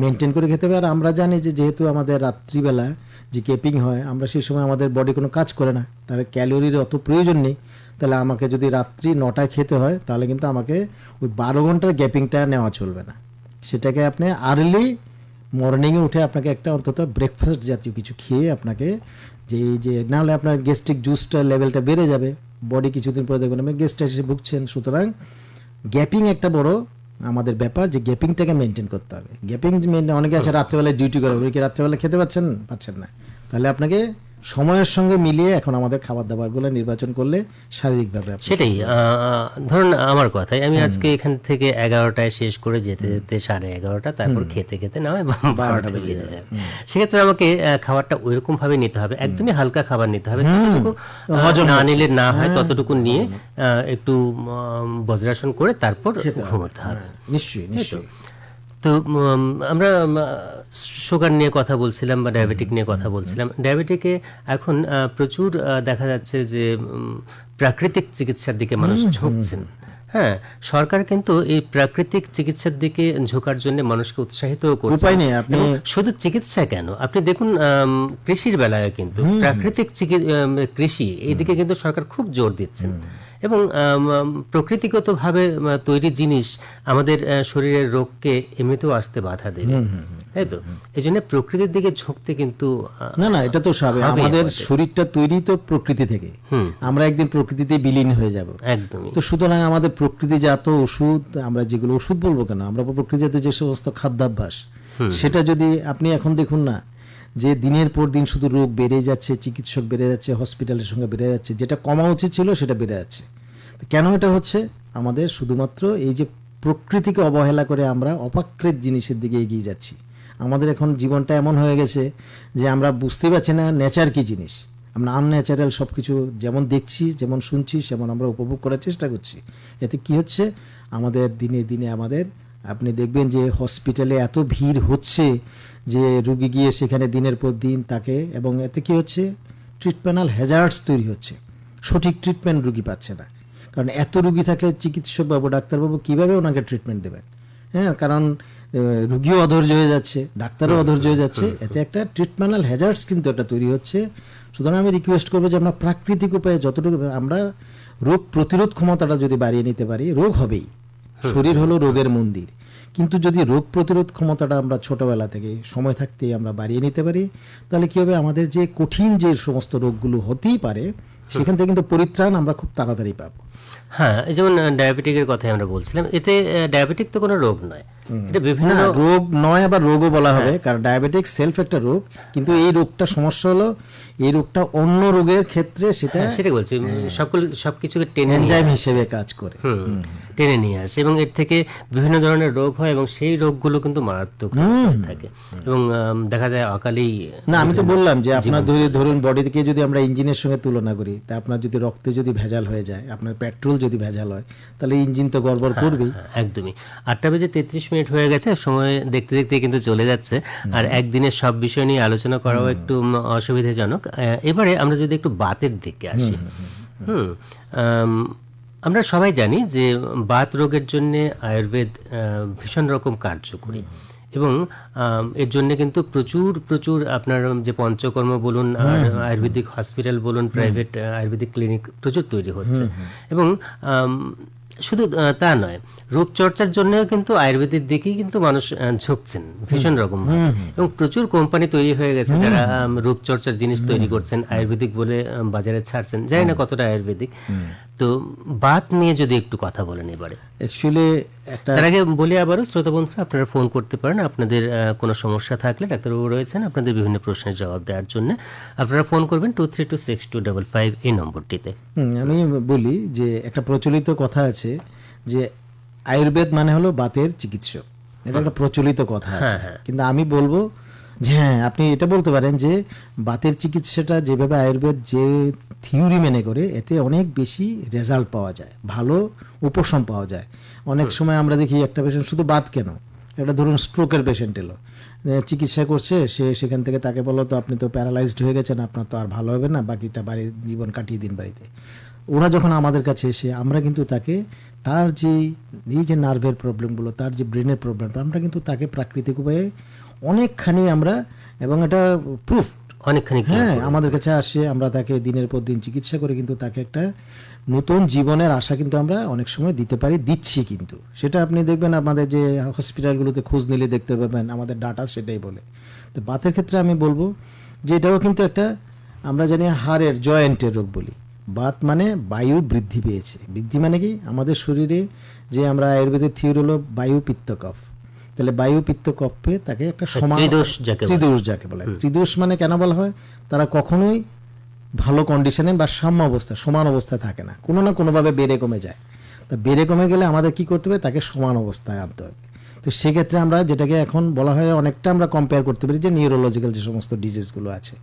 Speaker 4: মেনটেন করে খেতে হবে। আর আমরা জানি যে যেহেতু আমাদের রাত্রিবেলা যে গ্যাপিং হয়, আমরা সেই সময় আমাদের বডি কোনো কাজ করে না, তার ক্যালোরির অত প্রয়োজন নেই। তাহলে আমাকে যদি রাত্রি 9টায় খেতে হয়, তাহলে কিন্তু আমাকে ওই 12 ঘন্টার গ্যাপিংটা নেওয়া চলবে না। সেটাকে আপনি আর্লি মর্নিংয়ে উঠে আপনাকে একটা অন্তত ব্রেকফাস্ট জাতীয় কিছু খেয়ে আপনাকে যে না হলে আপনার গ্যাস্ট্রিক জুসটা লেভেলটা বেড়ে যাবে, বডি কিছুদিন পরে দেখবেন আপনি গ্যাস্ট্রিক এসে ভুগছেন। সুতরাং গ্যাপিং একটা বড় আমাদের ব্যাপার, যে গ্যাপিংটাকে মেনটেন করতে হবে। গ্যাপিং অনেকে আছে রাত্রেবেলায় ডিউটি করে, ওই কি রাত্রেবেলা খেতে পাচ্ছেন না, তাহলে আপনাকে সময়ের সঙ্গে মিলিয়ে এখন আমাদের খাবার দাবারগুলো নির্বাচন করলে শারীরিকভাবে
Speaker 3: সেটাই। ধরুন আমার কথাই, আমি আজকে এখান থেকে 11টায় শেষ করে যেতে যেতে 11:30, তারপর খেতে খেতে না হয় 12টা বেজে যাবে। সেক্ষেত্রে আমাকে খাবারটা ওইরকম ভাবে নিতে হবে, একদমই হালকা খাবার নিতে হবে, ততটুকু না নিলে না হয় ততটুকু নিয়ে একটু বজ্রাসন করে তারপর ঘুমোতে হবে।
Speaker 4: নিশ্চয়ই।
Speaker 3: তো আমরা সুগার নিয়ে কথা বলছিলাম বা ডায়াবেটিক নিয়ে কথা বলছিলাম। ডায়াবেটিকে এখন প্রচুর দেখা যাচ্ছে যে প্রাকৃতিক চিকিৎসার দিকে মানুষ ঝুঁকছেন। হ্যাঁ, সরকার কিন্তু এই প্রাকৃতিক চিকিৎসার দিকে ঝোঁকার জন্য মানুষকে উৎসাহিত করছে। শুধু চিকিৎসা কেন, আপনি দেখুন কৃষির বেলায় কিন্তু প্রাকৃতিক কৃষি এই দিকে কিন্তু সরকার খুব জোর দিচ্ছেন, এবং প্রকৃতিগতভাবে তৈরি জিনিস আমাদের শরীরের রোগকে এমনিতেও আসতে বাধা দেবে, তাই তো? এই জন্য প্রকৃতির দিকে ঝুঁকতে কিন্তু
Speaker 4: না, এটা তো স্বাভাবিক। আমাদের শরীরটা তৈরি তো প্রকৃতি থেকে, আমরা একদিন প্রকৃতিতে বিলীন হয়ে যাব
Speaker 3: একদমই।
Speaker 4: তো সুতরাং আমাদের প্রকৃতিজাত ওষুধ, আমরা যেগুলো ওষুধ বলবো কেন, আমরা প্রকৃতিজাত যে সমস্ত খাদ্যাভ্যাস, সেটা যদি আপনি এখন দেখুন না, যে দিনের পর দিন শুধু রোগ বেড়ে যাচ্ছে, চিকিৎসক বেড়ে যাচ্ছে, হসপিটালের সঙ্গে বেড়ে যাচ্ছে, যেটা কমা উচিত ছিল সেটা বেড়ে যাচ্ছে। কেন এটা হচ্ছে? আমাদের শুধুমাত্র এই যে প্রকৃতিকে অবহেলা করে আমরা অপাকৃত জিনিসের দিকে এগিয়ে যাচ্ছি। আমাদের এখন জীবনটা এমন হয়ে গেছে যে আমরা বুঝতে পারছি না নেচার কি জিনিস। আমরা আনন্যাচারাল সব কিছু যেমন দেখছি, যেমন শুনছি, সেমন আমরা উপভোগ করার চেষ্টা করছি। এতে কি হচ্ছে, আমাদের দিনে দিনে আপনি দেখবেন যে হসপিটালে এত ভিড় হচ্ছে যে রুগী গিয়ে সেখানে দিনের পর দিন তাকে, এবং এতে কি হচ্ছে, ট্রিটমেন্টাল হ্যাজার্ডস তৈরি হচ্ছে, সঠিক ট্রিটমেন্ট রুগী পাচ্ছে না। কারণ এত রুগী থাকলে চিকিৎসকবাবু, ডাক্তারবাবু কীভাবে ওনাকে ট্রিটমেন্ট দেবেন? হ্যাঁ, কারণ রুগীও অধৈর্য হয়ে যাচ্ছে, ডাক্তারও অধৈর্য হয়ে যাচ্ছে, এতে একটা ট্রিটমেন্টাল হ্যাজার্ডস কিন্তু একটা তৈরি হচ্ছে। সুতরাং আমি রিকোয়েস্ট করবো যে আমরা প্রাকৃতিক উপায়ে যতটুকু আমরা রোগ প্রতিরোধ ক্ষমতাটা যদি বাড়িয়ে নিতে পারি, রোগ হবেই, শরীর হলো রোগের মন্দির, কিন্তু যদি রোগ প্রতিরোধ ক্ষমতাটা আমরা ছোটবেলা থেকে সময় থাকতেই আমরা বাড়িয়ে নিতে পারি, তাহলে কি হবে, আমাদের যে কঠিন যে সমস্ত রোগগুলো হতেই পারে সেখান থেকে কিন্তু পরিত্রাণ আমরা খুব তাড়াতাড়ি পাবো।
Speaker 3: হ্যাঁ, এই যেমন ডায়াবেটিকের কথাই আমরা বলছিলাম, এতে ডায়াবেটিক তো কোনো রোগ নয়, এটা বিভিন্ন
Speaker 4: না, রোগ নয়, আবার রোগও বলা হবে, কারণ ডায়াবেটিক সেলফ একটা রোগ, কিন্তু এই রোগটা সমস্যা হলো এই রোগটা অন্য রোগের ক্ষেত্রে সেটা
Speaker 3: সেটাই বলছি, সবকিছুকে টেনে
Speaker 4: এনজাইম হিসেবে কাজ করে,
Speaker 3: টেনে নিয়ে আসে এবং এর থেকে বিভিন্ন ধরনের রোগ হয় এবং সেই রোগগুলো কিন্তু মারাত্মক হয়ে থাকে এবং দেখা যায় অকালেই।
Speaker 4: না, আমি তো বললাম যে আপনার ধরুন বডি থেকে যদি আমরা ইঞ্জিনের সঙ্গে তুলনা করি, তা আপনার যদি রক্তে যদি ভেজাল হয়ে যায়, আপনার পেট্রোল যদি ভেজাল হয়, তাহলে ইঞ্জিন তো গড়বড় করবেই।
Speaker 3: একদমই। 8:33 হয়ে গেছে, সময় দেখতে দেখতে কিন্তু চলে যাচ্ছে, আর একদিনের সব বিষয় নিয়ে আলোচনা করাও একটু অসুবিধাজনক। এবারে আমরা যদি একটু বাতের দিকে আসি, আমরা সবাই জানি যে বাত রোগের জন্য আয়ুর্বেদ ভীষণ রকম কার্যকরী এবং এর জন্য কিন্তু প্রচুর আপনার যে পঞ্চকর্ম বলুন আর আয়ুর্বেদিক হসপিটাল বলুন, প্রাইভেট আয়ুর্বেদিক ক্লিনিক প্রচুর তৈরি হচ্ছে এবং শুধু তা নয়, রূপচর্চার জন্যও কিন্তু আয়ুর্বেদের দিকেই কিন্তু মানুষ ঝুঁকছেন ভীষণ রকম এবং প্রচুর কোম্পানি তৈরি হয়ে গেছে যারা রূপচর্চার জিনিস তৈরি করছেন, আয়ুর্বেদিক বলে বাজারে ছাড়ছেন, জানি না কতটা আয়ুর্বেদিক। তো বাত নিয়ে যদি একটু কথা বলেন এবারে।
Speaker 4: অ্যাকচুয়ালি
Speaker 3: তার আগে বলি আবারও, শ্রোতা বন্ধুরা আপনারা ফোন করতে পারেন আপনাদের কোনো সমস্যা থাকলে, ডাক্তারবাবু রয়েছেন আপনাদের বিভিন্ন প্রশ্নের জবাব দেওয়ার জন্য। আপনারা ফোন করবেন 23262555 এই নম্বরটিতে।
Speaker 4: আমি বলি যে একটা প্রচলিত কথা আছে যে আয়ুর্বেদ মানে হলো বাতের চিকিৎসক, এটা একটা প্রচলিত কথা আছে, কিন্তু আমি বলবো যে হ্যাঁ, আপনি এটা বলতে পারেন যে বাতের চিকিৎসাটা যেভাবে আয়ুর্বেদ যে থিওরি মেনে করে, এতে অনেক বেশি রেজাল্ট পাওয়া যায়, ভালো উপশম পাওয়া যায়। অনেক সময় আমরা দেখি একটা পেশেন্ট, শুধু বাত কেন, একটা ধরুন স্ট্রোকের পেশেন্ট এলো, চিকিৎসা করছে, সেখান থেকে তাকে বললো তো আপনি তো প্যারালাইজড হয়ে গেছেন, আপনার তো আর ভালো হবে না, বাকিটা বাড়ির জীবন কাটিয়ে দিন বাড়িতে। ওরা যখন আমাদের কাছে এসে, আমরা কিন্তু তাকে তার এই যে নার্ভের প্রবলেমগুলো, তার যে ব্রেনের প্রবলেমটা, আমরা কিন্তু তাকে প্রাকৃতিক উপায়ে অনেকখানি আমরা, এবং এটা প্রুফ
Speaker 3: অনেকখানি,
Speaker 4: হ্যাঁ, আমাদের কাছে আসে, আমরা তাকে দিনের পর দিন চিকিৎসা করে কিন্তু তাকে একটা নতুন জীবনের আশা কিন্তু আমরা অনেক সময় দিতে পারি, দিচ্ছি। কিন্তু সেটা আপনি দেখবেন আমাদের যে হসপিটালগুলোতে খোঁজ নিলে দেখতে পাবেন, আমাদের ডাটা সেটাই বলে। তো বাতের ক্ষেত্রে আমি বলবো যে এটাও কিন্তু একটা, আমরা জানি হাড়ের জয়েন্টের রোগ বলি। বাত মানে বায়ু বৃদ্ধি পেয়েছে, বৃদ্ধি মানে কি, আমাদের শরীরে যে আমরা আয়ুর্বেদের থিওরি হলো বায়ু পিত্ত কফ, তাহলে বায়ু পিত্ত কফে তাকে একটা ত্রিদোষ যাকে বলে। ত্রিদোষ মানে কেন বলা হয়, তারা কখনোই ভালো কন্ডিশনে বা সাম্য অবস্থা, সমান অবস্থায় থাকে না, কোনো না কোনোভাবে বেড়ে কমে যায়। তা বেড়ে কমে গেলে আমাদের কি করতে হবে, তাকে সমান অবস্থায় আনতে হবে। তো সেক্ষেত্রে আমরা যেটাকে এখন বলা হয়, অনেকটা আমরা কম্পেয়ার করতে পারি যে নিউরোলজিক্যাল যে সমস্ত ডিজিজগুলো আছে,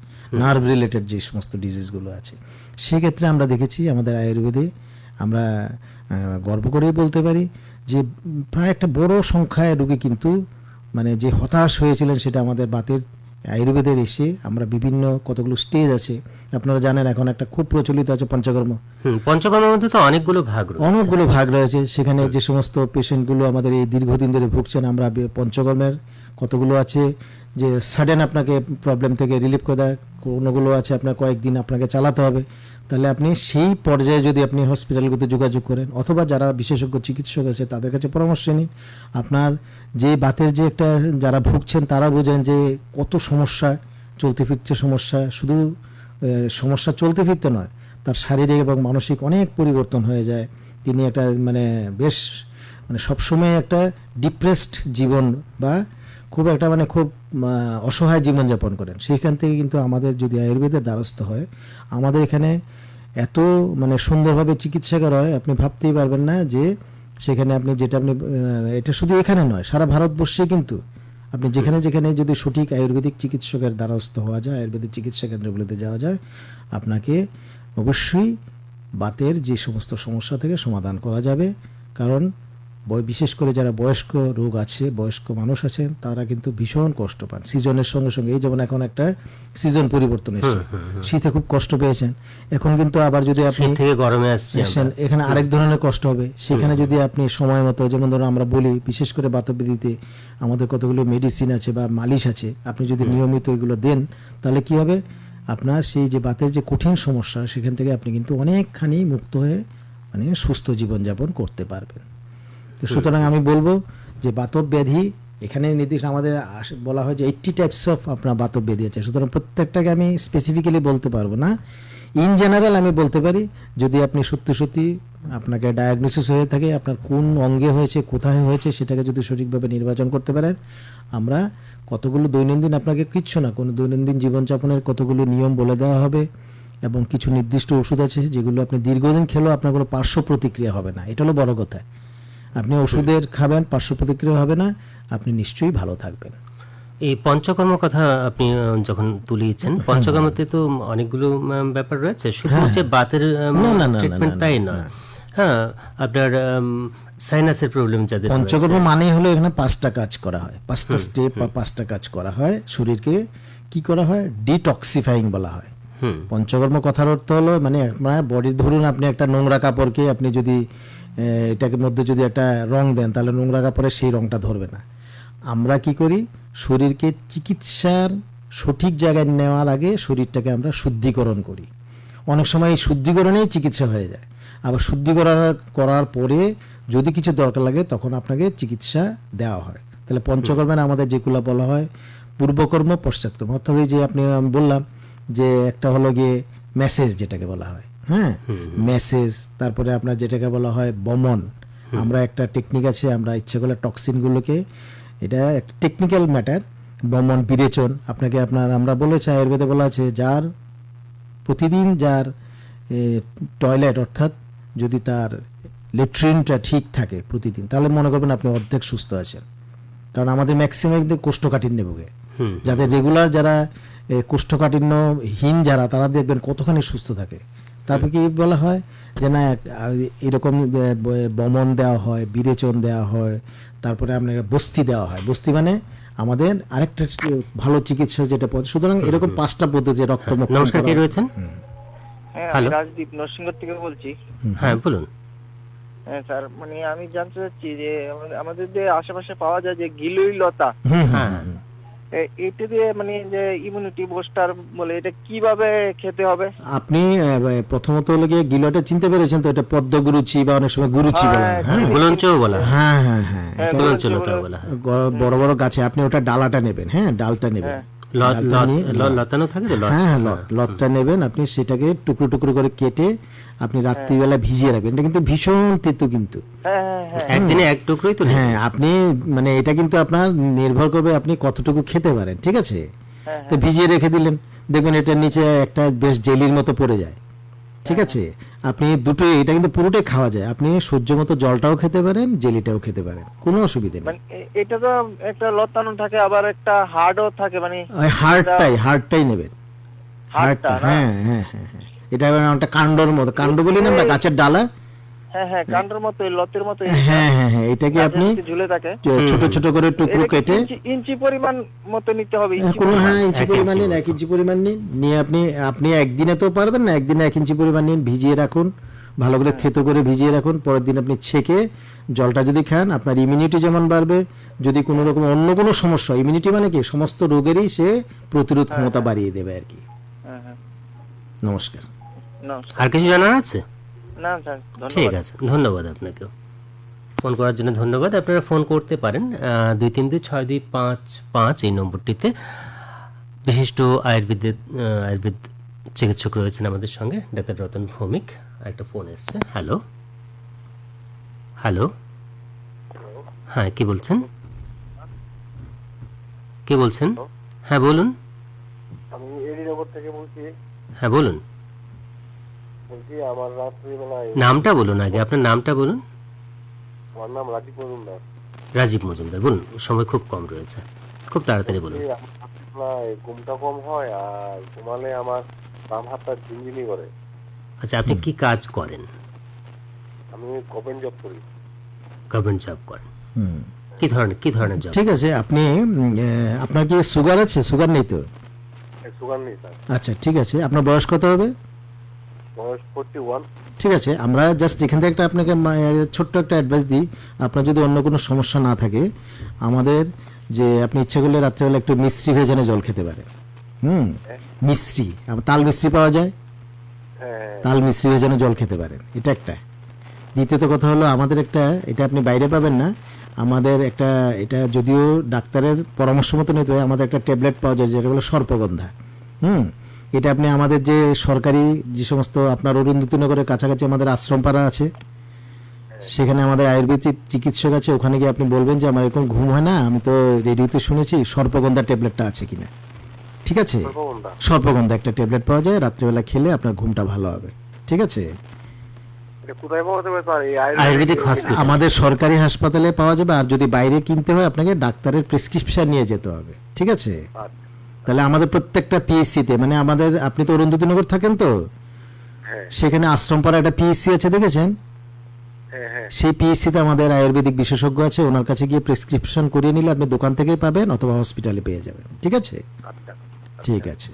Speaker 4: নার্ভ রিলেটেড যে সমস্ত ডিজিজগুলো আছে, সেক্ষেত্রে আমরা দেখেছি আমাদের আয়ুর্বেদে, আমরা গর্ব করেই বলতে পারি যে প্রায় একটা বড় সংখ্যায় রোগী কিন্তু মানে যে হতাশ হয়েছিলেন, সেটা আমাদের বাতের আয়ুর্বেদের এসে আমরা বিভিন্ন কতগুলো স্টেজ আছে, আপনারা জানেন এখন একটা খুব প্রচলিত আছে পঞ্চকর্ম।
Speaker 3: পঞ্চকর্মের মধ্যে তো অনেকগুলো ভাগ
Speaker 4: রয়েছে। সেখানে যে সমস্ত পেশেন্টগুলো আমাদের এই দীর্ঘদিন ধরে ভুগছেন, আমরা পঞ্চকর্মের কতগুলো আছে যে সাডেন আপনাকে প্রবলেম থেকে রিলিফ করে দেয়, কোনোগুলো আছে আপনার কয়েকদিন আপনাকে চালাতে হবে। তাহলে আপনি সেই পর্যায়ে যদি আপনি হসপিটালগুলোতে যোগাযোগ করেন, অথবা যারা বিশেষজ্ঞ চিকিৎসক আছে তাদের কাছে পরামর্শ নিন, আপনার যে বাতের যে একটা যারা ভুগছেন তারা বোঝেন যে কত সমস্যা, চলতে ফিরতে সমস্যা, শুধু সমস্যা চলতে ফিরতে নয়, তার শারীরিক এবং মানসিক অনেক পরিবর্তন হয়ে যায়। তিনি একটা বেশ সবসময় একটা ডিপ্রেসড জীবন বা খুব একটা খুব অসহায় জীবনযাপন করেন। সেইখান থেকে কিন্তু আমাদের যদি আয়ুর্বেদের দ্বারস্থ হয়, আমাদের এখানে এত সুন্দরভাবে চিকিৎসা করা হয়, আপনি ভাবতেই পারবেন না যে সেখানে আপনি যেটা এটা শুধু এখানে নয়, সারা ভারতবর্ষে কিন্তু আপনি যেখানে যেখানে যদি সঠিক আয়ুর্বেদিক চিকিৎসকের দ্বারস্থ হওয়া যায়, আয়ুর্বেদিক চিকিৎসা কেন্দ্রগুলোতে যাওয়া যায়, আপনাকে অবশ্যই বাতের যে সমস্ত সমস্যা থেকে সমাধান করা যাবে। কারণ বিশেষ করে যারা বয়স্ক রোগ আছে, বয়স্ক মানুষ আছেন, তারা কিন্তু ভীষণ কষ্ট পান সিজনের সঙ্গে সঙ্গে। এই যেমন এখন একটা সিজন পরিবর্তন এসেছে, শীতে খুব কষ্ট পেয়েছেন, এখন কিন্তু আবার যদি আপনি
Speaker 3: গরমে আসছেন,
Speaker 4: এখানে আরেক ধরনের কষ্ট হবে। সেখানে যদি আপনি সময় মতো, যেমন ধরুন আমরা বলি বিশেষ করে বাতবিধিতে আমাদের কতগুলো মেডিসিন আছে বা মালিশ আছে, আপনি যদি নিয়মিত এগুলো দেন, তাহলে কি হবে, আপনার সেই যে বাতের যে কঠিন সমস্যা, সেখান থেকে আপনি কিন্তু অনেকখানি মুক্ত হয়ে সুস্থ জীবনযাপন করতে পারবেন। তো সুতরাং আমি বলবো যে বাতব ব্যাধি এখানে নির্দিষ্ট আমাদের বলা হয় যে 80 টাইপস অফ আপনার বাতব ব্যাধি আছে, সুতরাং প্রত্যেকটাকে আমি স্পেসিফিক্যালি বলতে পারবো না। ইন জেনারেল আমি বলতে পারি যদি আপনি সত্যি সত্যি আপনাকে ডায়াগনোসিস হয়ে থাকে, আপনার কোন অঙ্গে হয়েছে, কোথায় হয়েছে, সেটাকে যদি সঠিকভাবে নির্বাচন করতে পারেন, আমরা কতগুলো দৈনন্দিন, আপনাকে কিচ্ছু না, কোনো দৈনন্দিন জীবনযাপনের কতগুলো নিয়ম বলে দেওয়া হবে এবং কিছু নির্দিষ্ট ওষুধ আছে যেগুলো আপনি দীর্ঘদিন খেলেও আপনার কোনো পার্শ্ব প্রতিক্রিয়া হবে না। এটা হলো বড় কথা। আপনি ওষুধের খাবেন, পার্শ্ব প্রতিক্রিয়া হবে না, আপনি নিশ্চয়ই ভালো থাকবেন।
Speaker 3: এই পঞ্চকর্ম কথা আপনি যখন তুলিয়েছেন, পঞ্চকর্মতে তো অনেকগুলো ব্যাপার রয়েছে, শুধু যে বাতের ট্রিটমেন্ট তাই নয়। হ্যাঁ, আপনার সাইনাসের প্রবলেম যাদের
Speaker 4: পঞ্চকর্ম মানে হলো এখানে 5টা কাজ করা হয়, 5টা স্টেপ বা 5টা কাজ করা হয়। শরীরকে কি করা হয়? ডিটক্সিফাইং বলা হয়। পঞ্চকর্ম কথার অর্থ হলো মানে আপনার বডির, ধরুন আপনি একটা নোংরা কাপড়কে আপনি যদি এটাকে মধ্যে যদি একটা রং দেন, তাহলে নোংরা কাপড়ে সেই রংটা ধরবে না। আমরা কি করি? শরীরকে চিকিৎসার সঠিক জায়গায় নেওয়ার আগে শরীরটাকে আমরা শুদ্ধিকরণ করি। অনেক সময় এই শুদ্ধিকরণেই চিকিৎসা হয়ে যায়, আবার করার পরে যদি কিছু দরকার লাগে তখন আপনাকে চিকিৎসা দেওয়া হয়। তাহলে পঞ্চকর্মের আমাদের যেগুলো বলা হয় পূর্বকর্ম, পশ্চাৎকর্ম, অর্থাৎ এই যে আপনি আমি বললাম যে একটা হলো গিয়ে মেসেজ যেটাকে বলা হয়, হ্যাঁ মেসেজ, তারপরে আপনার যেটাকে বলা হয় বমন। আমরা একটা টেকনিক আছে, আমরা ইচ্ছে করলে টক্সিনগুলোকে, এটা একটা টেকনিক্যাল ম্যাটার, বমন, বিরেচন। আপনাকে আমরা বলেছি আয়ুর্বেদে বলা আছে যার প্রতিদিন যার টয়লেট অর্থাৎ যদি তার লেট্রিনটা ঠিক থাকে প্রতিদিন, তাহলে মনে করবেন আপনি অর্ধেক সুস্থ আছেন। কারণ আমাদের ম্যাক্সিমাম কিন্তু কোষ্ঠকাঠিন্যে ভোগে, যাদের রেগুলার, যারা কোষ্ঠকাঠিন্যহীন যারা, তারা দেখবেন কতখানি সুস্থ থাকে। তারপর কি বলা হয় যে না এরকম বমন দেওয়া হয়, বিরেচন দেওয়া হয়, তারপরে আপনাকে বস্তি দেওয়া হয়। বস্তি মানে আমাদের আরেকটা ভালো চিকিৎসা যেটা সুতরাং এরকম 5টা পদ্ধতি রক্তমুখ।
Speaker 3: নমস্কার, কে রয়েছেন?
Speaker 7: হ্যাঁ,
Speaker 3: হ্যালো,
Speaker 7: আমি রাজদীপ নরসিংহ থেকে বলছি।
Speaker 3: হ্যাঁ বলুন।
Speaker 7: হ্যাঁ স্যার, মানে আমি জানতে চাচ্ছি যে আমাদের যে আশেপাশে পাওয়া যায় যে গিলুই লতা,
Speaker 3: হ্যাঁ,
Speaker 7: এটা দিয়ে মানে যে ইমিউনিটি বুস্টার বলে, এটা কিভাবে খেতে হবে?
Speaker 4: আপনি প্রথমত হলো গিয়ে গিলটা চিনতে পেরেছেন তো? এটা পদ্মগুরুচি বা অনেক সময় গুরুচি বলা হয়। হ্যাঁ
Speaker 3: গুলঞ্চও বলা হয়।
Speaker 4: হ্যাঁ হ্যাঁ হ্যাঁ, এটা
Speaker 3: গুলঞ্চলতা বলা হয়।
Speaker 4: বড় বড় গাছে আপনি ওটা ডালাটা নেবেন, হ্যাঁ ডালটা নেবেন,
Speaker 3: লতানো থাকে তো,
Speaker 4: হ্যাঁ লতটা নেবেন, আপনি সেটাকে টুকরো টুকরো করে কেটে আপনি রাত্রিবেলা ভিজিয়ে রাখবেন। এটা কিন্তু ভীষণ তেতো, কিন্তু
Speaker 3: একদিনে এক টুকরোই তো।
Speaker 4: হ্যাঁ, আপনি মানে এটা কিন্তু আপনার নির্ভর করবে আপনি কতটুকু খেতে পারেন, ঠিক আছে? তো ভিজিয়ে রেখে দিলেন, দেখবেন এটার নিচে একটা বেশ জেলির মতো পড়ে যায়, ঠিক আছে? আপনি দুটোই, এটা কিন্তু পুরোটাই খাওয়া যায়, আপনি সহ্য মতো জলটাও খেতে পারেন, জেলিটাও খেতে পারেন, কোনো অসুবিধা নেই।
Speaker 7: মানে এটা তো একটা লতানো থাকে, আবার একটা হার্ডও থাকে, মানে
Speaker 4: ওই হার্ডটাই নেবেন, হার্ডটা। হ্যাঁ হ্যাঁ হ্যাঁ হ্যাঁ, এটা একটা কাণ্ডর মতো, কাণ্ড বলি না আমরা, গাছের ডালা।
Speaker 7: হ্যাঁ হ্যাঁ, কাণ্ডের মতো, লতের মতো।
Speaker 4: হ্যাঁ হ্যাঁ হ্যাঁ, এটাকে আপনি
Speaker 7: ঝুলে থাকে,
Speaker 4: ছোট ছোট করে টুকরো কেটে
Speaker 7: ইঞ্চি পরিমাণ মতো নিতে হবে।
Speaker 4: কোনো, হ্যাঁ ইঞ্চি পরিমাণ নিন, 1 ইঞ্চি পরিমাণ নিন, নিয়ে আপনি একদিনে তো পারবেন না, একদিনে 1 ইঞ্চি পরিমাণ নিন, ভিজিয়ে রাখুন, ভালো করে থেতো করে ভিজিয়ে রাখুন। পরের দিন আপনি ছেঁকে জলটা যদি খান, আপনার ইমিউনিটি যেমন বাড়বে, যদি কোনো রকম অন্য কোনো সমস্যা, ইমিউনিটি মানে কি সমস্ত রোগেরই সে প্রতিরোধ ক্ষমতা বাড়িয়ে দেবে আর কি। নমস্কার।
Speaker 3: আর কিছু জানার আছে?
Speaker 7: না স্যার,
Speaker 3: ঠিক আছে, ধন্যবাদ আপনাকেও। ফোন করার জন্য ধন্যবাদ। আপনারা ফোন করতে পারেন 232625 এই নম্বরটিতে। বিশিষ্ট আয়ুর্বেদ চিকিৎসক রয়েছেন আমাদের সঙ্গে, ডাক্তার রতন ভৌমিক। একটা ফোন এসছে। হ্যালো হ্যালো, হ্যাঁ কি বলছেন? কে বলছেন? হ্যাঁ বলুন।
Speaker 8: আমি এডিনগর থেকে বলছি।
Speaker 3: হ্যাঁ বলুন।
Speaker 8: বলছি আমার রাত্রিবেলায়,
Speaker 3: নামটা বলুন আগে, আপনার নামটা বলুন।
Speaker 8: আমার নাম রাজীব মজুমদার।
Speaker 3: রাজীব মজুমদার, বলুন, সময় খুব কম রয়েছে, খুব তাড়াতাড়ি বলুন।
Speaker 8: ঘুমটা কম হয় আর ঘুমালে আমার বাম হাতটা ঝিনঝিনি করে।
Speaker 3: আচ্ছা, আপনি কি কাজ করেন?
Speaker 8: আমি গভর্নমেন্ট জব করি।
Speaker 3: গভর্নমেন্ট জব করেন? কি ধরনের জব?
Speaker 4: ঠিক আছে, আপনি আপনার কি সুগার আছে? সুগার নেই তো?
Speaker 8: সুগার নেই স্যার।
Speaker 4: আচ্ছা ঠিক আছে, আপনার বয়স কত হবে?
Speaker 8: বয়স 41।
Speaker 4: ঠিক আছে, আমরা জাস্ট এখান থেকে একটা আপনাকে ছোট্ট একটা অ্যাডভাইস দিই। আপনার যদি অন্য কোনো সমস্যা না থাকে, আমাদের যে আপনি ইচ্ছা করলে রাত্রেবেলা একটু মিশ্রি ভেজানো জল খেতে পারেন। মিশ্রি, তাল মিশ্রি পাওয়া যায়, তাল মিশ্রি ভেজানো জল খেতে পারেন, এটা একটা। দ্বিতীয়ত কথা হলো আমাদের একটা, এটা আপনি বাইরে পাবেন না, আমাদের একটা, এটা যদিও ডাক্তারের পরামর্শ মতো নিতে হয়, আমাদের একটা ট্যাবলেট পাওয়া যায় যেটা হলো সর্পগন্ধা। এটা আপনি আমাদের যে সরকারি যে সমস্ত আপনার অরুন্ধতিনগরের কাছাকাছি আমাদের আশ্রমপাড়া আছে, সেখানে আমাদের আয়ুর্বেদ চিকিৎসক আছে, ওখানে গিয়ে আপনি বলবেন যে আমার এরকম ঘুম হয় না, আমি তো রেডিওতে শুনেছি সর্পগন্ধা ট্যাবলেটটা আছে কিনা। ঠিক আছে, সর্পগন্ধা একটা ট্যাবলেট পাওয়া যায়, রাত্রিবেলা খেলে আপনার ঘুমটা ভালো হবে। ঠিক আছে,
Speaker 8: এটা কোথায় পাওয়া যাবে স্যার? এই
Speaker 3: আয়ুর্বেদিক হসপিটাল
Speaker 4: আমাদের সরকারি হাসপাতালে পাওয়া যাবে, আর যদি বাইরে কিনতে হয় আপনাকে ডাক্তারের প্রেসক্রিপশন নিয়ে যেতে হবে। ঠিক আছে, তাহলে আমাদের প্রত্যেকটা পিএসসিতে, মানে আমাদের, আপনি তো অরুন্ধতিনগর থাকেন তো, সেখানে আশ্রমপাড়া একটা পিএসসি আছে, দেখেছেন? সেই পিএসসিতে আমাদের আয়ুর্বেদিক বিশেষজ্ঞ আছে, ওনার কাছে গিয়ে প্রেসক্রিপশন করিয়ে নিলে আপনি দোকান থেকেই পাবেন অথবা হসপিটালে পেয়ে যাবেন। ঠিক আছে, ঠিক আছে,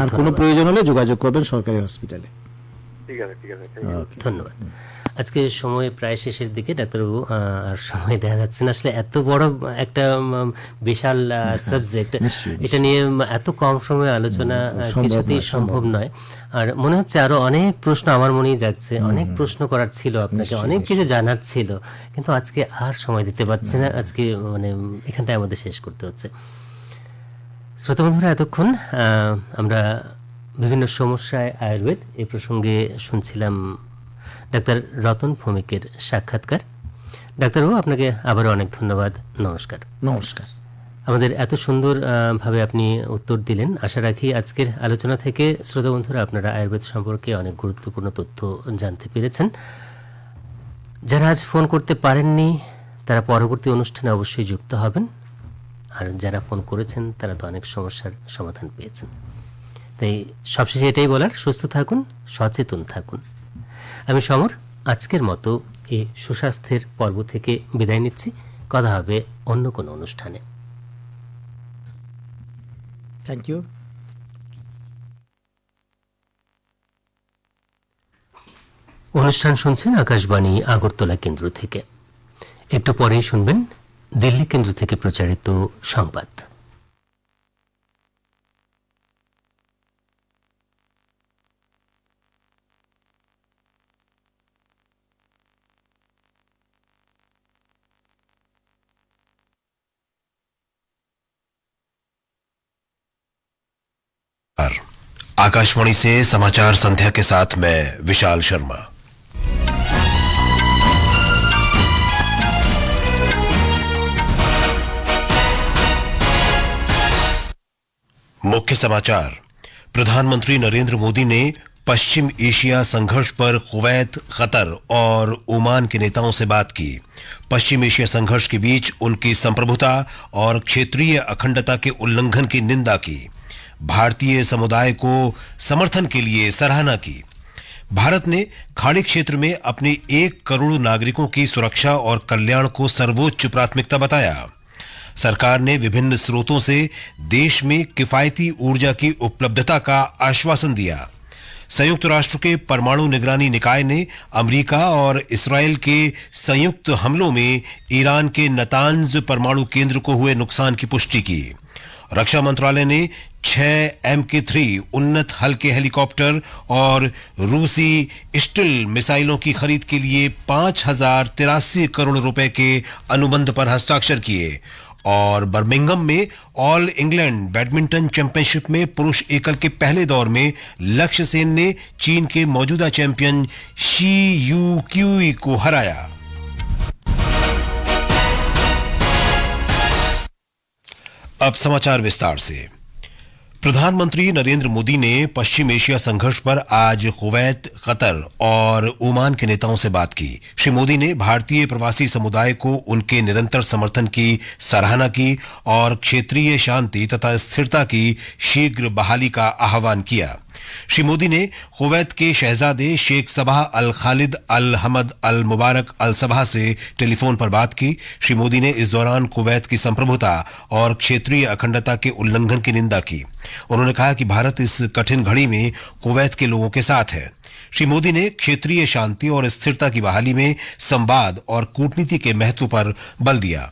Speaker 4: আর কোনো প্রয়োজন হলে যোগাযোগ করবেন সরকারি হসপিটালে।
Speaker 8: ঠিক আছে, ঠিক আছে,
Speaker 3: ধন্যবাদ। আজকে সময় প্রায় শেষের দিকে ডাক্তারবাবু, আর সময় দেখা যাচ্ছে না, আসলে এত বড় একটা বিশাল সাবজেক্ট, এটা নিয়ে এত কম সময়ে আলোচনা কিছুতেই সম্ভব নয়। আর মনে হচ্ছে আরো অনেক প্রশ্ন আমার মনেই যাচ্ছে, অনেক প্রশ্ন করার ছিল আপনাকে, অনেক কিছু জানার ছিল, কিন্তু আজকে আর সময় দিতে পারছি না, আজকে মানে এখানটায় আমাদের শেষ করতে হচ্ছে। শ্রোতা বন্ধুরা, এতক্ষণ আমরা বিভিন্ন সমস্যায় আয়ুর্বেদ এই প্রসঙ্গে শুনছিলাম ডাক্তার রতন ভৌমিকের সাক্ষাৎকার। ডাক্তারবাবু, আপনাকে আবারও অনেক ধন্যবাদ। নমস্কার।
Speaker 4: নমস্কার।
Speaker 3: আমাদের এত সুন্দর ভাবে আপনি উত্তর দিলেন। আশা রাখি আজকের আলোচনা থেকে শ্রোতা বন্ধুরা আপনারা আয়ুর্বেদ সম্পর্কে অনেক গুরুত্বপূর্ণ তথ্য জানতে পেরেছেন। যারা আজ ফোন করতে পারেননি তারা পরবর্তী অনুষ্ঠানে অবশ্যই যুক্ত হবেন, আর যারা ফোন করেছেন তারা তো অনেক সমস্যার সমাধান পেয়েছেন। তাই সবশেষে এটাই বলার, সুস্থ থাকুন, সচেতন থাকুন। আমি সমর আজকের মতো এই সুস্বাস্থ্যের পর্ব থেকে বিদায় নিচ্ছি। কথা হবে অন্য কোনো অনুষ্ঠানে।
Speaker 4: Thank you.
Speaker 3: অনুষ্ঠান শুনছেন আকাশবাণী আগরতলা কেন্দ্র থেকে। একটু পরেই শুনবেন দিল্লি কেন্দ্র থেকে প্রচারিত সংবাদ।
Speaker 9: आकाशवाणी से समाचार संध्या के साथ मैं विशाल शर्मा। मुख्य समाचार। प्रधानमंत्री नरेंद्र मोदी ने पश्चिम एशिया संघर्ष पर कुवैत, कतर और ओमान के नेताओं से बात की। पश्चिम एशिया संघर्ष के बीच उनकी संप्रभुता और क्षेत्रीय अखंडता के उल्लंघन की निंदा की। भारतीय समुदाय को समर्थन के लिए सराहना की। भारत ने खाड़ी क्षेत्र में अपने 1 करोड़ नागरिकों की सुरक्षा और कल्याण को सर्वोच्च प्राथमिकता बताया। सरकार ने विभिन्न स्रोतों से देश में किफायती ऊर्जा की उपलब्धता का आश्वासन दिया। संयुक्त राष्ट्र के परमाणु निगरानी निकाय ने अमेरिका और इसराइल के संयुक्त हमलों में ईरान के नतांज परमाणु केंद्र को हुए नुकसान की पुष्टि की। रक्षा मंत्रालय ने 6 MK3 उन्नत हल्के हेलीकॉप्टर और रूसी स्टिल मिसाइलों की खरीद के लिए 5,083 करोड़ रुपए के अनुबंध पर हस्ताक्षर किए। और बर्मिंघम में ऑल इंग्लैंड बैडमिंटन चैंपियनशिप में पुरुष एकल के पहले दौर में लक्ष्य सेन ने चीन के मौजूदा चैंपियन शी यू क्यूई को हराया। अब समाचार विस्तार से। प्रधानमंत्री नरेंद्र मोदी ने पश्चिम एशिया संघर्ष पर आज कुवैत, कतर और ओमान के नेताओं से बात की। श्री मोदी ने भारतीय प्रवासी समुदाय को उनके निरंतर समर्थन की सराहना की और क्षेत्रीय शांति तथा स्थिरता की शीघ्र बहाली का आह्वान किया। श्री मोदी ने कुवैत के शहजादे शेख सबा अल खालिद अल हमद अल मुबारक अल सबा से टेलीफोन पर बात की। श्री मोदी ने इस दौरान कुवैत की संप्रभुता और क्षेत्रीय अखंडता के उल्लंघन की निंदा की। उन्होंने कहा कि भारत इस कठिन घड़ी में कुवैत के लोगों के साथ है। श्री मोदी ने क्षेत्रीय शांति और स्थिरता की बहाली में संवाद और कूटनीति के महत्व पर बल दिया।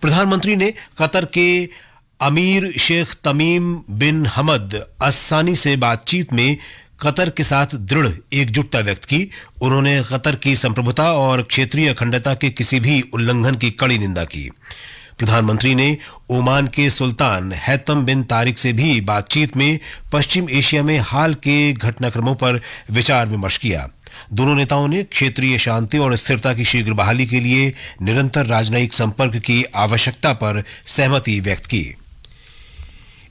Speaker 9: प्रधानमंत्री ने कतर के अमीर शेख तमीम बिन हमद अस्सानी से बातचीत में कतर के साथ दृढ़ एकजुटता व्यक्त की। उन्होंने कतर की संप्रभुता और क्षेत्रीय अखंडता के किसी भी उल्लंघन की कड़ी निंदा की। प्रधानमंत्री ने ओमान के सुल्तान हैतम बिन तारिक से भी बातचीत में पश्चिम एशिया में हाल के घटनाक्रमों पर विचार विमर्श किया। दोनों नेताओं ने क्षेत्रीय शांति और स्थिरता की शीघ्र बहाली के लिए निरंतर राजनयिक संपर्क की आवश्यकता पर सहमति व्यक्त की।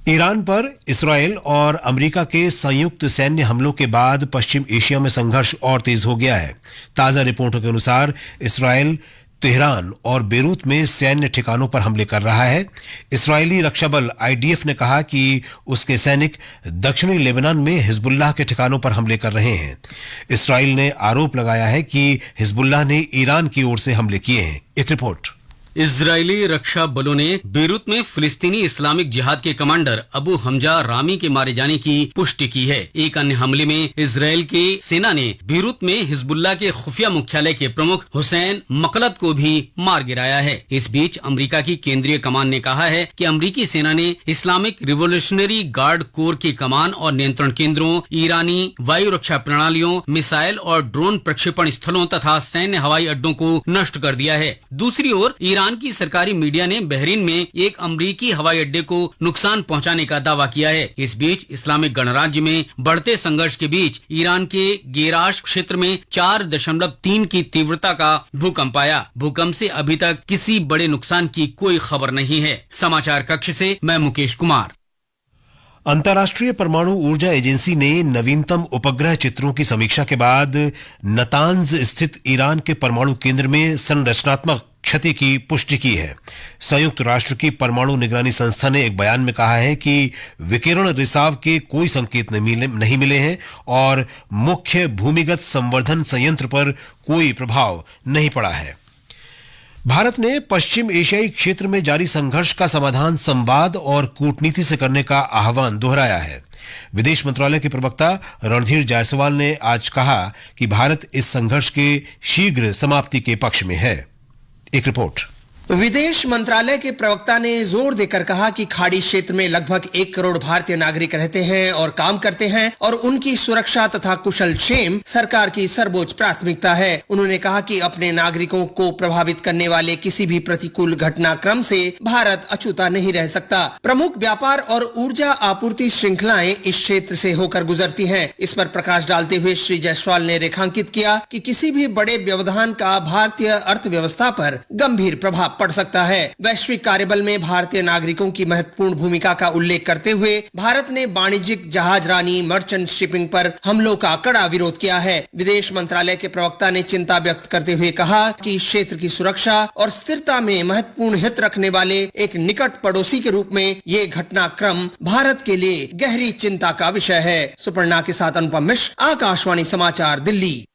Speaker 9: ईरान पर इसराइल और अमेरिका के संयुक्त सैन्य हमलों के बाद पश्चिम एशिया में संघर्ष और तेज हो गया है। ताजा रिपोर्टों के अनुसार इसराइल तेहरान और बेरूत में सैन्य ठिकानों पर हमले कर रहा है। इस्राएली रक्षा बल आईडीएफ ने कहा कि उसके सैनिक दक्षिणी लेबनान में हिजबुल्लाह के ठिकानों पर हमले कर रहे हैं। इस्राएल ने आरोप लगाया है कि हिजबुल्लाह ने ईरान की ओर से हमले किए हैं। एक रिपोर्ट।
Speaker 10: इजरायली रक्षा बलों ने बेरूत में फिलिस्तीनी इस्लामिक जिहाद के कमांडर अबू हमजा रामी के मारे जाने की पुष्टि की है। एक अन्य हमले में इजरायल की सेना ने बेरूत में हिजबुल्लाह के खुफिया मुख्यालय के प्रमुख हुसैन मकलद को भी मार गिराया है। इस बीच अमेरिका की केंद्रीय कमान ने कहा है कि अमेरिकी सेना ने इस्लामिक रिवोल्यूशनरी गार्ड कोर की कमान और नियंत्रण केंद्रों, ईरानी वायु रक्षा प्रणालियों, मिसाइल और ड्रोन प्रक्षेपण स्थलों तथा सैन्य हवाई अड्डों को नष्ट कर दिया है। दूसरी ओर ईरान की सरकारी मीडिया ने बहरीन में एक अमरीकी हवाई अड्डे को नुकसान पहुंचाने का दावा किया है। इस बीच इस्लामिक गणराज्य में बढ़ते संघर्ष के बीच ईरान के गेराश क्षेत्र में 4.3 की तीव्रता का भूकंप आया। भूकंप से अभी तक किसी बड़े नुकसान की कोई खबर नहीं है। समाचार कक्ष से मैं मुकेश कुमार।
Speaker 9: अंतर्राष्ट्रीय परमाणु ऊर्जा एजेंसी ने नवीनतम उपग्रह चित्रों की समीक्षा के बाद नतांज स्थित ईरान के परमाणु केंद्र में संरचनात्मक क्षति की पुष्टि की है। संयुक्त राष्ट्र की परमाणु निगरानी संस्था ने एक बयान में कहा है कि विकिरण रिसाव के कोई संकेत नहीं मिले हैं और मुख्य भूमिगत संवर्धन संयंत्र पर कोई प्रभाव नहीं पड़ा है। भारत ने पश्चिम एशियाई क्षेत्र में जारी संघर्ष का समाधान संवाद और कूटनीति से करने का आह्वान दोहराया है। विदेश मंत्रालय के प्रवक्ता रणधीर जायसवाल ने आज कहा कि भारत इस संघर्ष के शीघ्र समाप्ति के पक्ष में है। एक रिपोर्ट।
Speaker 11: विदेश मंत्रालय के प्रवक्ता ने जोर देकर कहा कि खाड़ी क्षेत्र में लगभग 1 करोड़ भारतीय नागरिक रहते हैं और काम करते हैं और उनकी सुरक्षा तथा कुशल क्षेम सरकार की सर्वोच्च प्राथमिकता है। उन्होंने कहा कि अपने नागरिकों को प्रभावित करने वाले किसी भी प्रतिकूल घटनाक्रम से भारत अछूता नहीं रह सकता। प्रमुख व्यापार और ऊर्जा आपूर्ति श्रृंखलाएं इस क्षेत्र से होकर गुजरती हैं। इस पर प्रकाश डालते हुए श्री जायसवाल ने रेखांकित किया कि किसी भी बड़े व्यवधान का भारतीय अर्थव्यवस्था पर गंभीर प्रभाव पड़ सकता है। वैश्विक कार्यबल में भारतीय नागरिकों की महत्वपूर्ण भूमिका का उल्लेख करते हुए भारत ने वाणिज्यिक जहाजरानी मर्चेंट शिपिंग पर हमलों का कड़ा विरोध किया है। विदेश मंत्रालय के प्रवक्ता ने चिंता व्यक्त करते हुए कहा कि क्षेत्र की सुरक्षा और स्थिरता में महत्वपूर्ण हित रखने वाले एक निकट पड़ोसी के रूप में ये घटनाक्रम भारत के लिए गहरी चिंता का विषय है। सुपर्णा के साथ अनुपम मिश्र, आकाशवाणी समाचार, दिल्ली।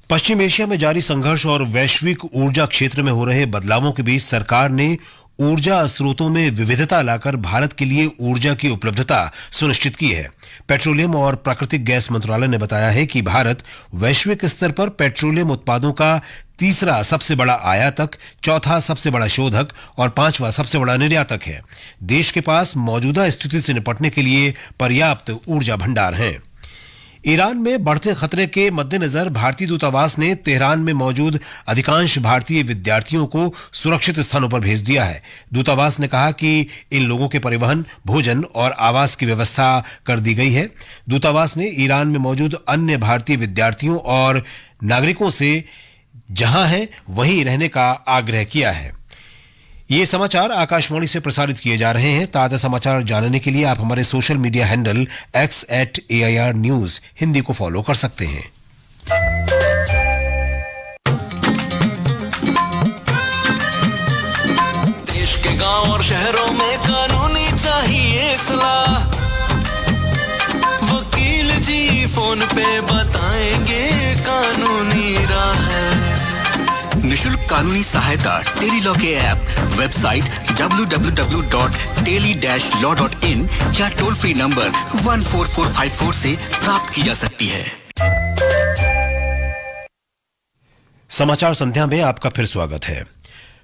Speaker 9: पश्चिम एशिया में जारी संघर्ष और वैश्विक ऊर्जा क्षेत्र में हो रहे बदलावों के बीच सरकार ने ऊर्जा स्रोतों में विविधता लाकर भारत के लिए ऊर्जा की उपलब्धता सुनिश्चित की है। पेट्रोलियम और प्राकृतिक गैस मंत्रालय ने बताया है कि भारत वैश्विक स्तर पर पेट्रोलियम उत्पादों का तीसरा सबसे बड़ा आयातक, चौथा सबसे बड़ा शोधक और पांचवा सबसे बड़ा निर्यातक है। देश के पास मौजूदा स्थिति से निपटने के लिए पर्याप्त ऊर्जा भंडार हैं। ईरान में बढ़ते खतरे के मद्देनजर भारतीय दूतावास ने तेहरान में मौजूद अधिकांश भारतीय विद्यार्थियों को सुरक्षित स्थानों पर भेज दिया है। दूतावास ने कहा कि इन लोगों के परिवहन, भोजन और आवास की व्यवस्था कर दी गई है। दूतावास ने ईरान में मौजूद अन्य भारतीय विद्यार्थियों और नागरिकों से जहां हैं वहीं रहने का आग्रह किया है। ये समाचार आकाशवाणी से प्रसारित किए जा रहे हैं। ताजा समाचार जानने के लिए आप हमारे social media handle x@AIR News Hindi को फॉलो कर सकते हैं।
Speaker 12: देश के गांव और शहरों में कानूनी चाहिए सलाह, वकील जी फोन पे बताएंगे कानूनी राह।
Speaker 13: निशुल्क कानूनी सहायता टेली लॉ के ऐप, वेबसाइट www.teli-law.in या टोल फ्री नंबर 14454 से प्राप्त की जा सकती है।
Speaker 9: समाचार संध्या में आपका फिर स्वागत है।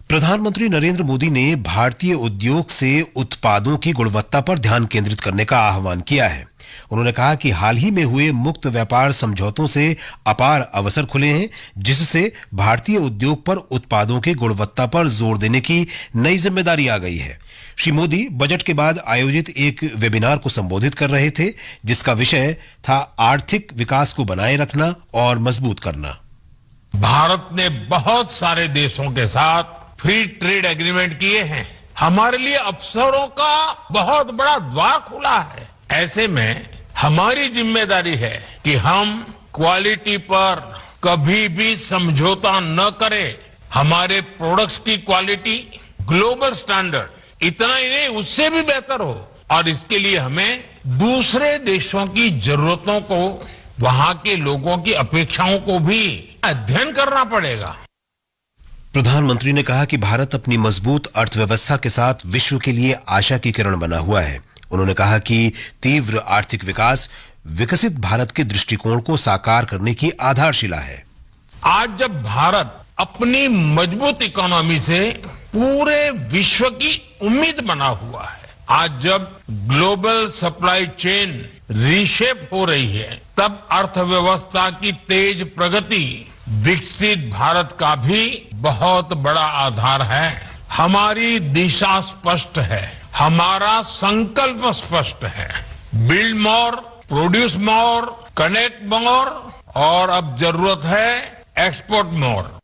Speaker 9: प्रधानमंत्री नरेंद्र मोदी ने भारतीय उद्योग से उत्पादों की गुणवत्ता पर ध्यान केंद्रित करने का आह्वान किया है। उन्होंने कहा कि हाल ही में हुए मुक्त व्यापार समझौतों से अपार अवसर खुले हैं, जिससे भारतीय उद्योग पर उत्पादों की गुणवत्ता पर जोर देने की नई जिम्मेदारी आ गई है। श्री मोदी बजट के बाद आयोजित एक वेबिनार को संबोधित कर रहे थे, जिसका विषय था आर्थिक विकास को बनाए रखना और मजबूत करना।
Speaker 14: भारत ने बहुत सारे देशों के साथ फ्री ट्रेड एग्रीमेंट किए हैं। हमारे लिए अवसरों का बहुत बड़ा द्वार खुला है। ऐसे में हमारी जिम्मेदारी है कि हम क्वालिटी पर कभी भी समझौता न करें। हमारे प्रोडक्ट्स की क्वालिटी ग्लोबल स्टैंडर्ड इतना ही नहीं, उससे भी बेहतर हो, और इसके लिए हमें दूसरे देशों की जरूरतों को, वहां के लोगों की अपेक्षाओं को भी अध्ययन करना पड़ेगा।
Speaker 9: प्रधानमंत्री ने कहा कि भारत अपनी मजबूत अर्थव्यवस्था के साथ विश्व के लिए आशा की किरण बना हुआ है। उन्होंने कहा कि तीव्र आर्थिक विकास विकसित भारत के दृष्टिकोण को साकार करने की आधारशिला है।
Speaker 14: आज जब भारत अपनी मजबूत इकोनॉमी से पूरे विश्व की उम्मीद बना हुआ है, आज जब ग्लोबल सप्लाई चेन रीशेप हो रही है, तब अर्थव्यवस्था की तेज प्रगति विकसित भारत का भी बहुत बड़ा आधार है। हमारी दिशा स्पष्ट है, हमारा संकल्प स्पष्ट है। Build more, produce more, connect मोर, और अब जरूरत है एक्सपोर्ट मोर।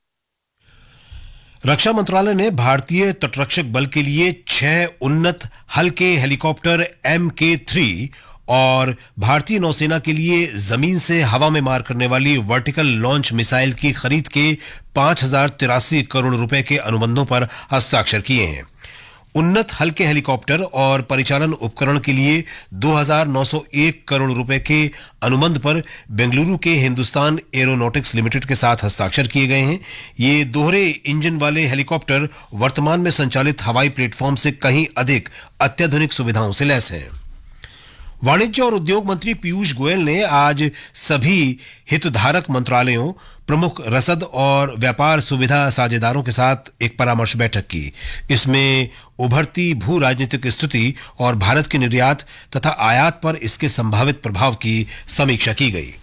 Speaker 9: रक्षा मंत्रालय ने भारतीय तटरक्षक बल के लिए 6 उन्नत हल्के हेलीकॉप्टर MK3 और भारतीय नौसेना के लिए जमीन से हवा में मार करने वाली वर्टिकल लॉन्च मिसाइल की खरीद के 5,083 करोड़ रुपए के अनुबंधों पर हस्ताक्षर किए हैं। उन्नत हल्के हेलीकॉप्टर और परिचालन उपकरण के लिए 2,901 करोड़ रुपए के अनुबंध पर बेंगलुरु के हिंदुस्तान एरोनॉटिक्स लिमिटेड के साथ हस्ताक्षर किए गए हैं। ये दोहरे इंजन वाले हेलीकॉप्टर वर्तमान में संचालित हवाई प्लेटफॉर्म से कहीं अधिक अत्याधुनिक सुविधाओं से लैस हैं। वाणिज्य और उद्योग मंत्री पीयूष गोयल ने आज सभी हितधारक मंत्रालयों, प्रमुख रसद और व्यापार सुविधा साझेदारों के साथ एक परामर्श बैठक की। इसमें उभरती भू राजनीतिक स्थिति और भारत के निर्यात तथा आयात पर इसके संभावित प्रभाव की समीक्षा की गई।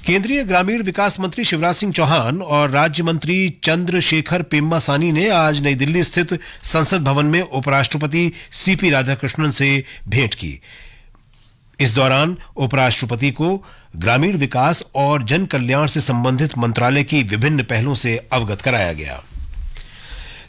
Speaker 9: केंद्रीय ग्रामीण विकास मंत्री शिवराज सिंह चौहान और राज्य मंत्री चंद्रशेखर पेम्मासानी ने आज नई दिल्ली स्थित संसद भवन में उपराष्ट्रपति CP राधाकृष्णन से भेंट की। इस दौरान उपराष्ट्रपति को ग्रामीण विकास और जन कल्याण से संबंधित मंत्रालय की विभिन्न पहलों से अवगत कराया गया।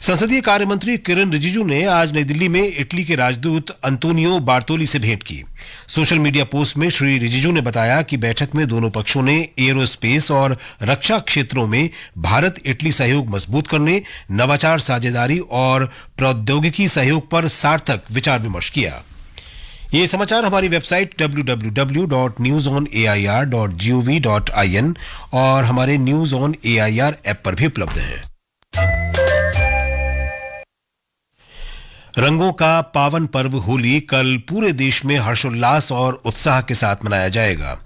Speaker 9: संसदीय कार्य मंत्री किरण रिजिजू ने आज नई दिल्ली में इटली के राजदूत अंतोनियो बार्तोली से भेंट की। सोशल मीडिया पोस्ट में श्री रिजिजू ने बताया कि बैठक में दोनों पक्षों ने एरोस्पेस और रक्षा क्षेत्रों में भारत इटली सहयोग मजबूत करने, नवाचार, साझेदारी और प्रौद्योगिकी सहयोग पर सार्थक विचार विमर्श किया। ये समाचार हमारी वेबसाइट www.newsonair.gov.in और हमारे न्यूज ऑन AIR ऐप पर भी उपलब्ध है। रंगों का पावन पर्व होली कल पूरे देश में हर्षोल्लास और उत्साह के साथ मनाया जाएगा।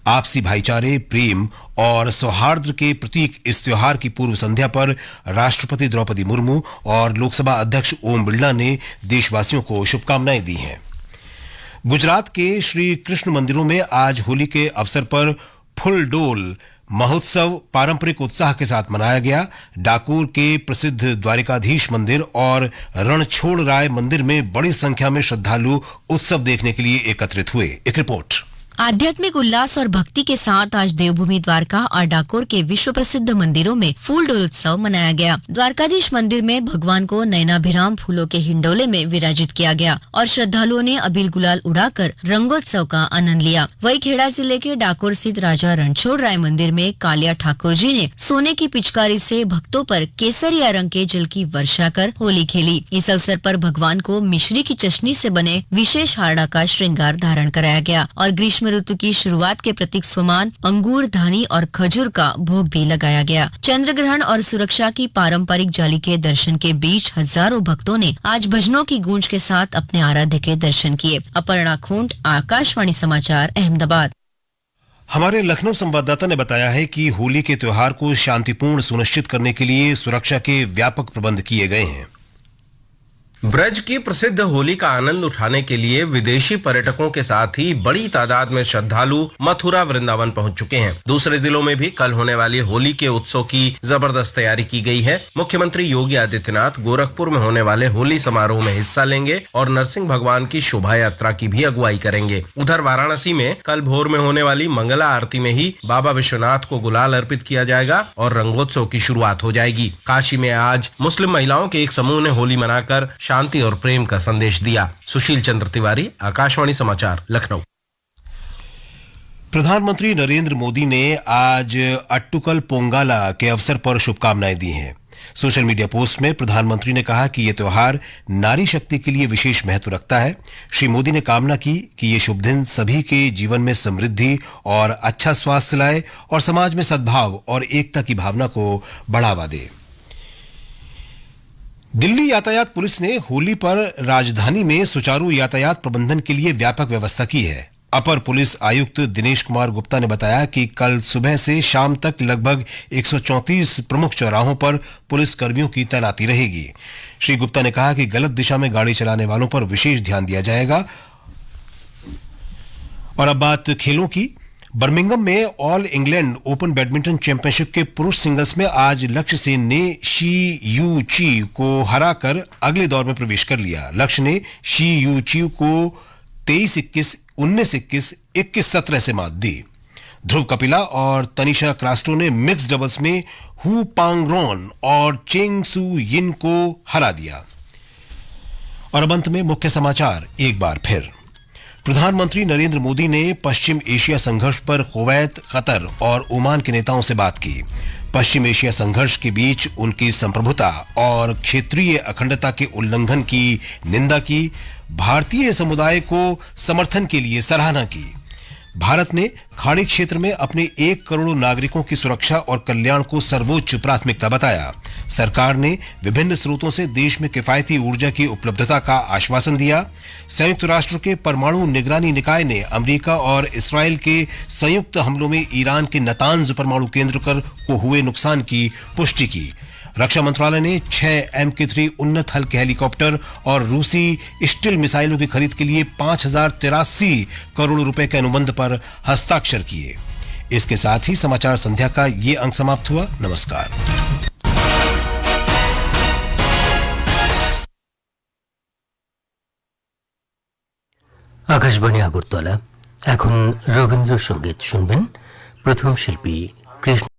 Speaker 9: आपसी भाईचारे, प्रेम और सौहार्द के प्रतीक इस त्योहार की पूर्व संध्या पर राष्ट्रपति द्रौपदी मुर्मू और लोकसभा अध्यक्ष ओम बिरला ने देशवासियों को शुभकामनाएं दी हैं। गुजरात के श्री कृष्ण मंदिरों में आज होली के अवसर पर फुलडोल महोत्सव पारंपरिक उत्साह के साथ मनाया गया। डाकोर के प्रसिद्ध द्वारिकाधीश मंदिर और रणछोड़ राय मंदिर में बड़ी संख्या में श्रद्धालु उत्सव देखने के लिए एकत्रित हुए। एक रिपोर्ट।
Speaker 15: आध्यात्मिक उल्लास और भक्ति के साथ आज देवभूमि द्वारका और डाकोर के विश्व प्रसिद्ध मंदिरों में फूल डोल उत्सव मनाया गया। द्वारकाधीश मंदिर में भगवान को नयनाभिराम फूलों के हिंडोले में विराजित किया गया और श्रद्धालुओं ने अबील गुलाल उड़ाकर रंगोत्सव का आनंद लिया। वहीं खेड़ा जिले के डाकोर स्थित राजा रणछोड़ राय मंदिर में कालिया ठाकुर जी ने सोने की पिचकारी से भक्तों पर केसरिया रंग के जल की वर्षा कर होली खेली। इस अवसर पर भगवान को मिश्री की चशनी से बने विशेष हाड़ा का श्रृंगार धारण कराया गया और ग्रीष्म ऋतु की शुरुआत के प्रतीक समान अंगूर, धानी और खजूर का भोग भी लगाया गया। चंद्र ग्रहण और सुरक्षा की पारंपरिक जाली के दर्शन के बीच हजारों भक्तों ने आज भजनों की गूंज के साथ अपने आराध्य के दर्शन किए। अपर्णा खूंट, आकाशवाणी समाचार, अहमदाबाद।
Speaker 9: हमारे लखनऊ संवाददाता ने बताया है कि होली के त्योहार को शांतिपूर्ण सुनिश्चित करने के लिए सुरक्षा के व्यापक प्रबंध किए गए हैं। ब्रज की प्रसिद्ध होली का आनंद उठाने के लिए विदेशी पर्यटकों के साथ ही बड़ी तादाद में श्रद्धालु मथुरा वृंदावन पहुंच चुके हैं। दूसरे जिलों में भी कल होने वाली होली के उत्सव की जबरदस्त तैयारी की गई है। मुख्यमंत्री योगी आदित्यनाथ गोरखपुर में होने वाले होली समारोह में हिस्सा लेंगे और नरसिंह भगवान की शोभा यात्रा की भी अगुवाई करेंगे। उधर वाराणसी में कल भोर में होने वाली मंगला आरती में ही बाबा विश्वनाथ को गुलाल अर्पित किया जाएगा और रंगोत्सव की शुरुआत हो जाएगी। काशी में आज मुस्लिम महिलाओं के एक समूह ने होली मनाकर शांति और प्रेम का संदेश दिया। सुशील चंद्र तिवारी, आकाशवाणी समाचार, लखनऊ। प्रधानमंत्री नरेंद्र मोदी ने आज अट्टुकल पोंगाला के अवसर पर शुभकामनाएं दी हैं। सोशल मीडिया पोस्ट में प्रधानमंत्री ने कहा कि यह त्योहार नारी शक्ति के लिए विशेष महत्व रखता है। श्री मोदी ने कामना की कि ये शुभ दिन सभी के जीवन में समृद्धि और अच्छा स्वास्थ्य लाए और समाज में सद्भाव और एकता की भावना को बढ़ावा दे। दिल्ली यातायात पुलिस ने होली पर राजधानी में सुचारू यातायात प्रबंधन के लिए व्यापक व्यवस्था की है। अपर पुलिस आयुक्त दिनेश कुमार गुप्ता ने बताया कि कल सुबह से शाम तक लगभग 134 प्रमुख चौराहों पर पुलिस कर्मियों की तैनाती रहेगी। श्री गुप्ता ने कहा कि गलत दिशा में गाड़ी चलाने वालों पर विशेष ध्यान दिया जाएगा। और अब बात खेलों की। बर्मिंघम में all England open badminton championship के पुरुष सिंगल्स में आज लक्ष्य सेन ने शी यू ची को हराकर अगले दौर में प्रवेश कर लिया। लक्ष्य ने शी यू ची को 23-21, 19-21, 21-17 से मात दी। ध्रुव कपिला और तनिषा क्रास्टो ने मिक्स डबल्स में हु पांगरोन और चेंग सू यिन को हरा दिया। और अब अंत में मुख्य समाचार एक बार फिर। प्रधानमंत्री नरेंद्र मोदी ने पश्चिम एशिया संघर्ष पर कुवैत, कतर और ओमान के नेताओं से बात की। पश्चिम एशिया संघर्ष के बीच उनकी संप्रभुता और क्षेत्रीय अखंडता के उल्लंघन की निंदा की। भारतीय समुदाय को समर्थन के लिए सराहना की। भारत ने खाड़ी क्षेत्र में अपने 1 करोड़ नागरिकों की सुरक्षा और कल्याण को सर्वोच्च प्राथमिकता बताया। सरकार ने विभिन्न स्रोतों से देश में किफायती ऊर्जा की उपलब्धता का आश्वासन दिया। संयुक्त राष्ट्र के परमाणु निगरानी निकाय ने अमेरिका और इस्राएल के संयुक्त हमलों में ईरान के नतांज परमाणु केंद्र को हुए नुकसान की पुष्टि की। रक्षा मंत्रालय ने 6 MK3 उन्नत हल्के हेलीकॉप्टर और रूसी स्टिल मिसाइलों की खरीद के लिए 5083 करोड़ रुपए के अनुबंध पर हस्ताक्षर किए। इसके साथ ही समाचार संध्या का ये अंक समाप्त हुआ। नमस्कार।
Speaker 3: আকাশবাণী আগরতলা। এখন রবীন্দ্রসঙ্গীত শুনবেন। প্রথম শিল্পী কৃষ্ণ।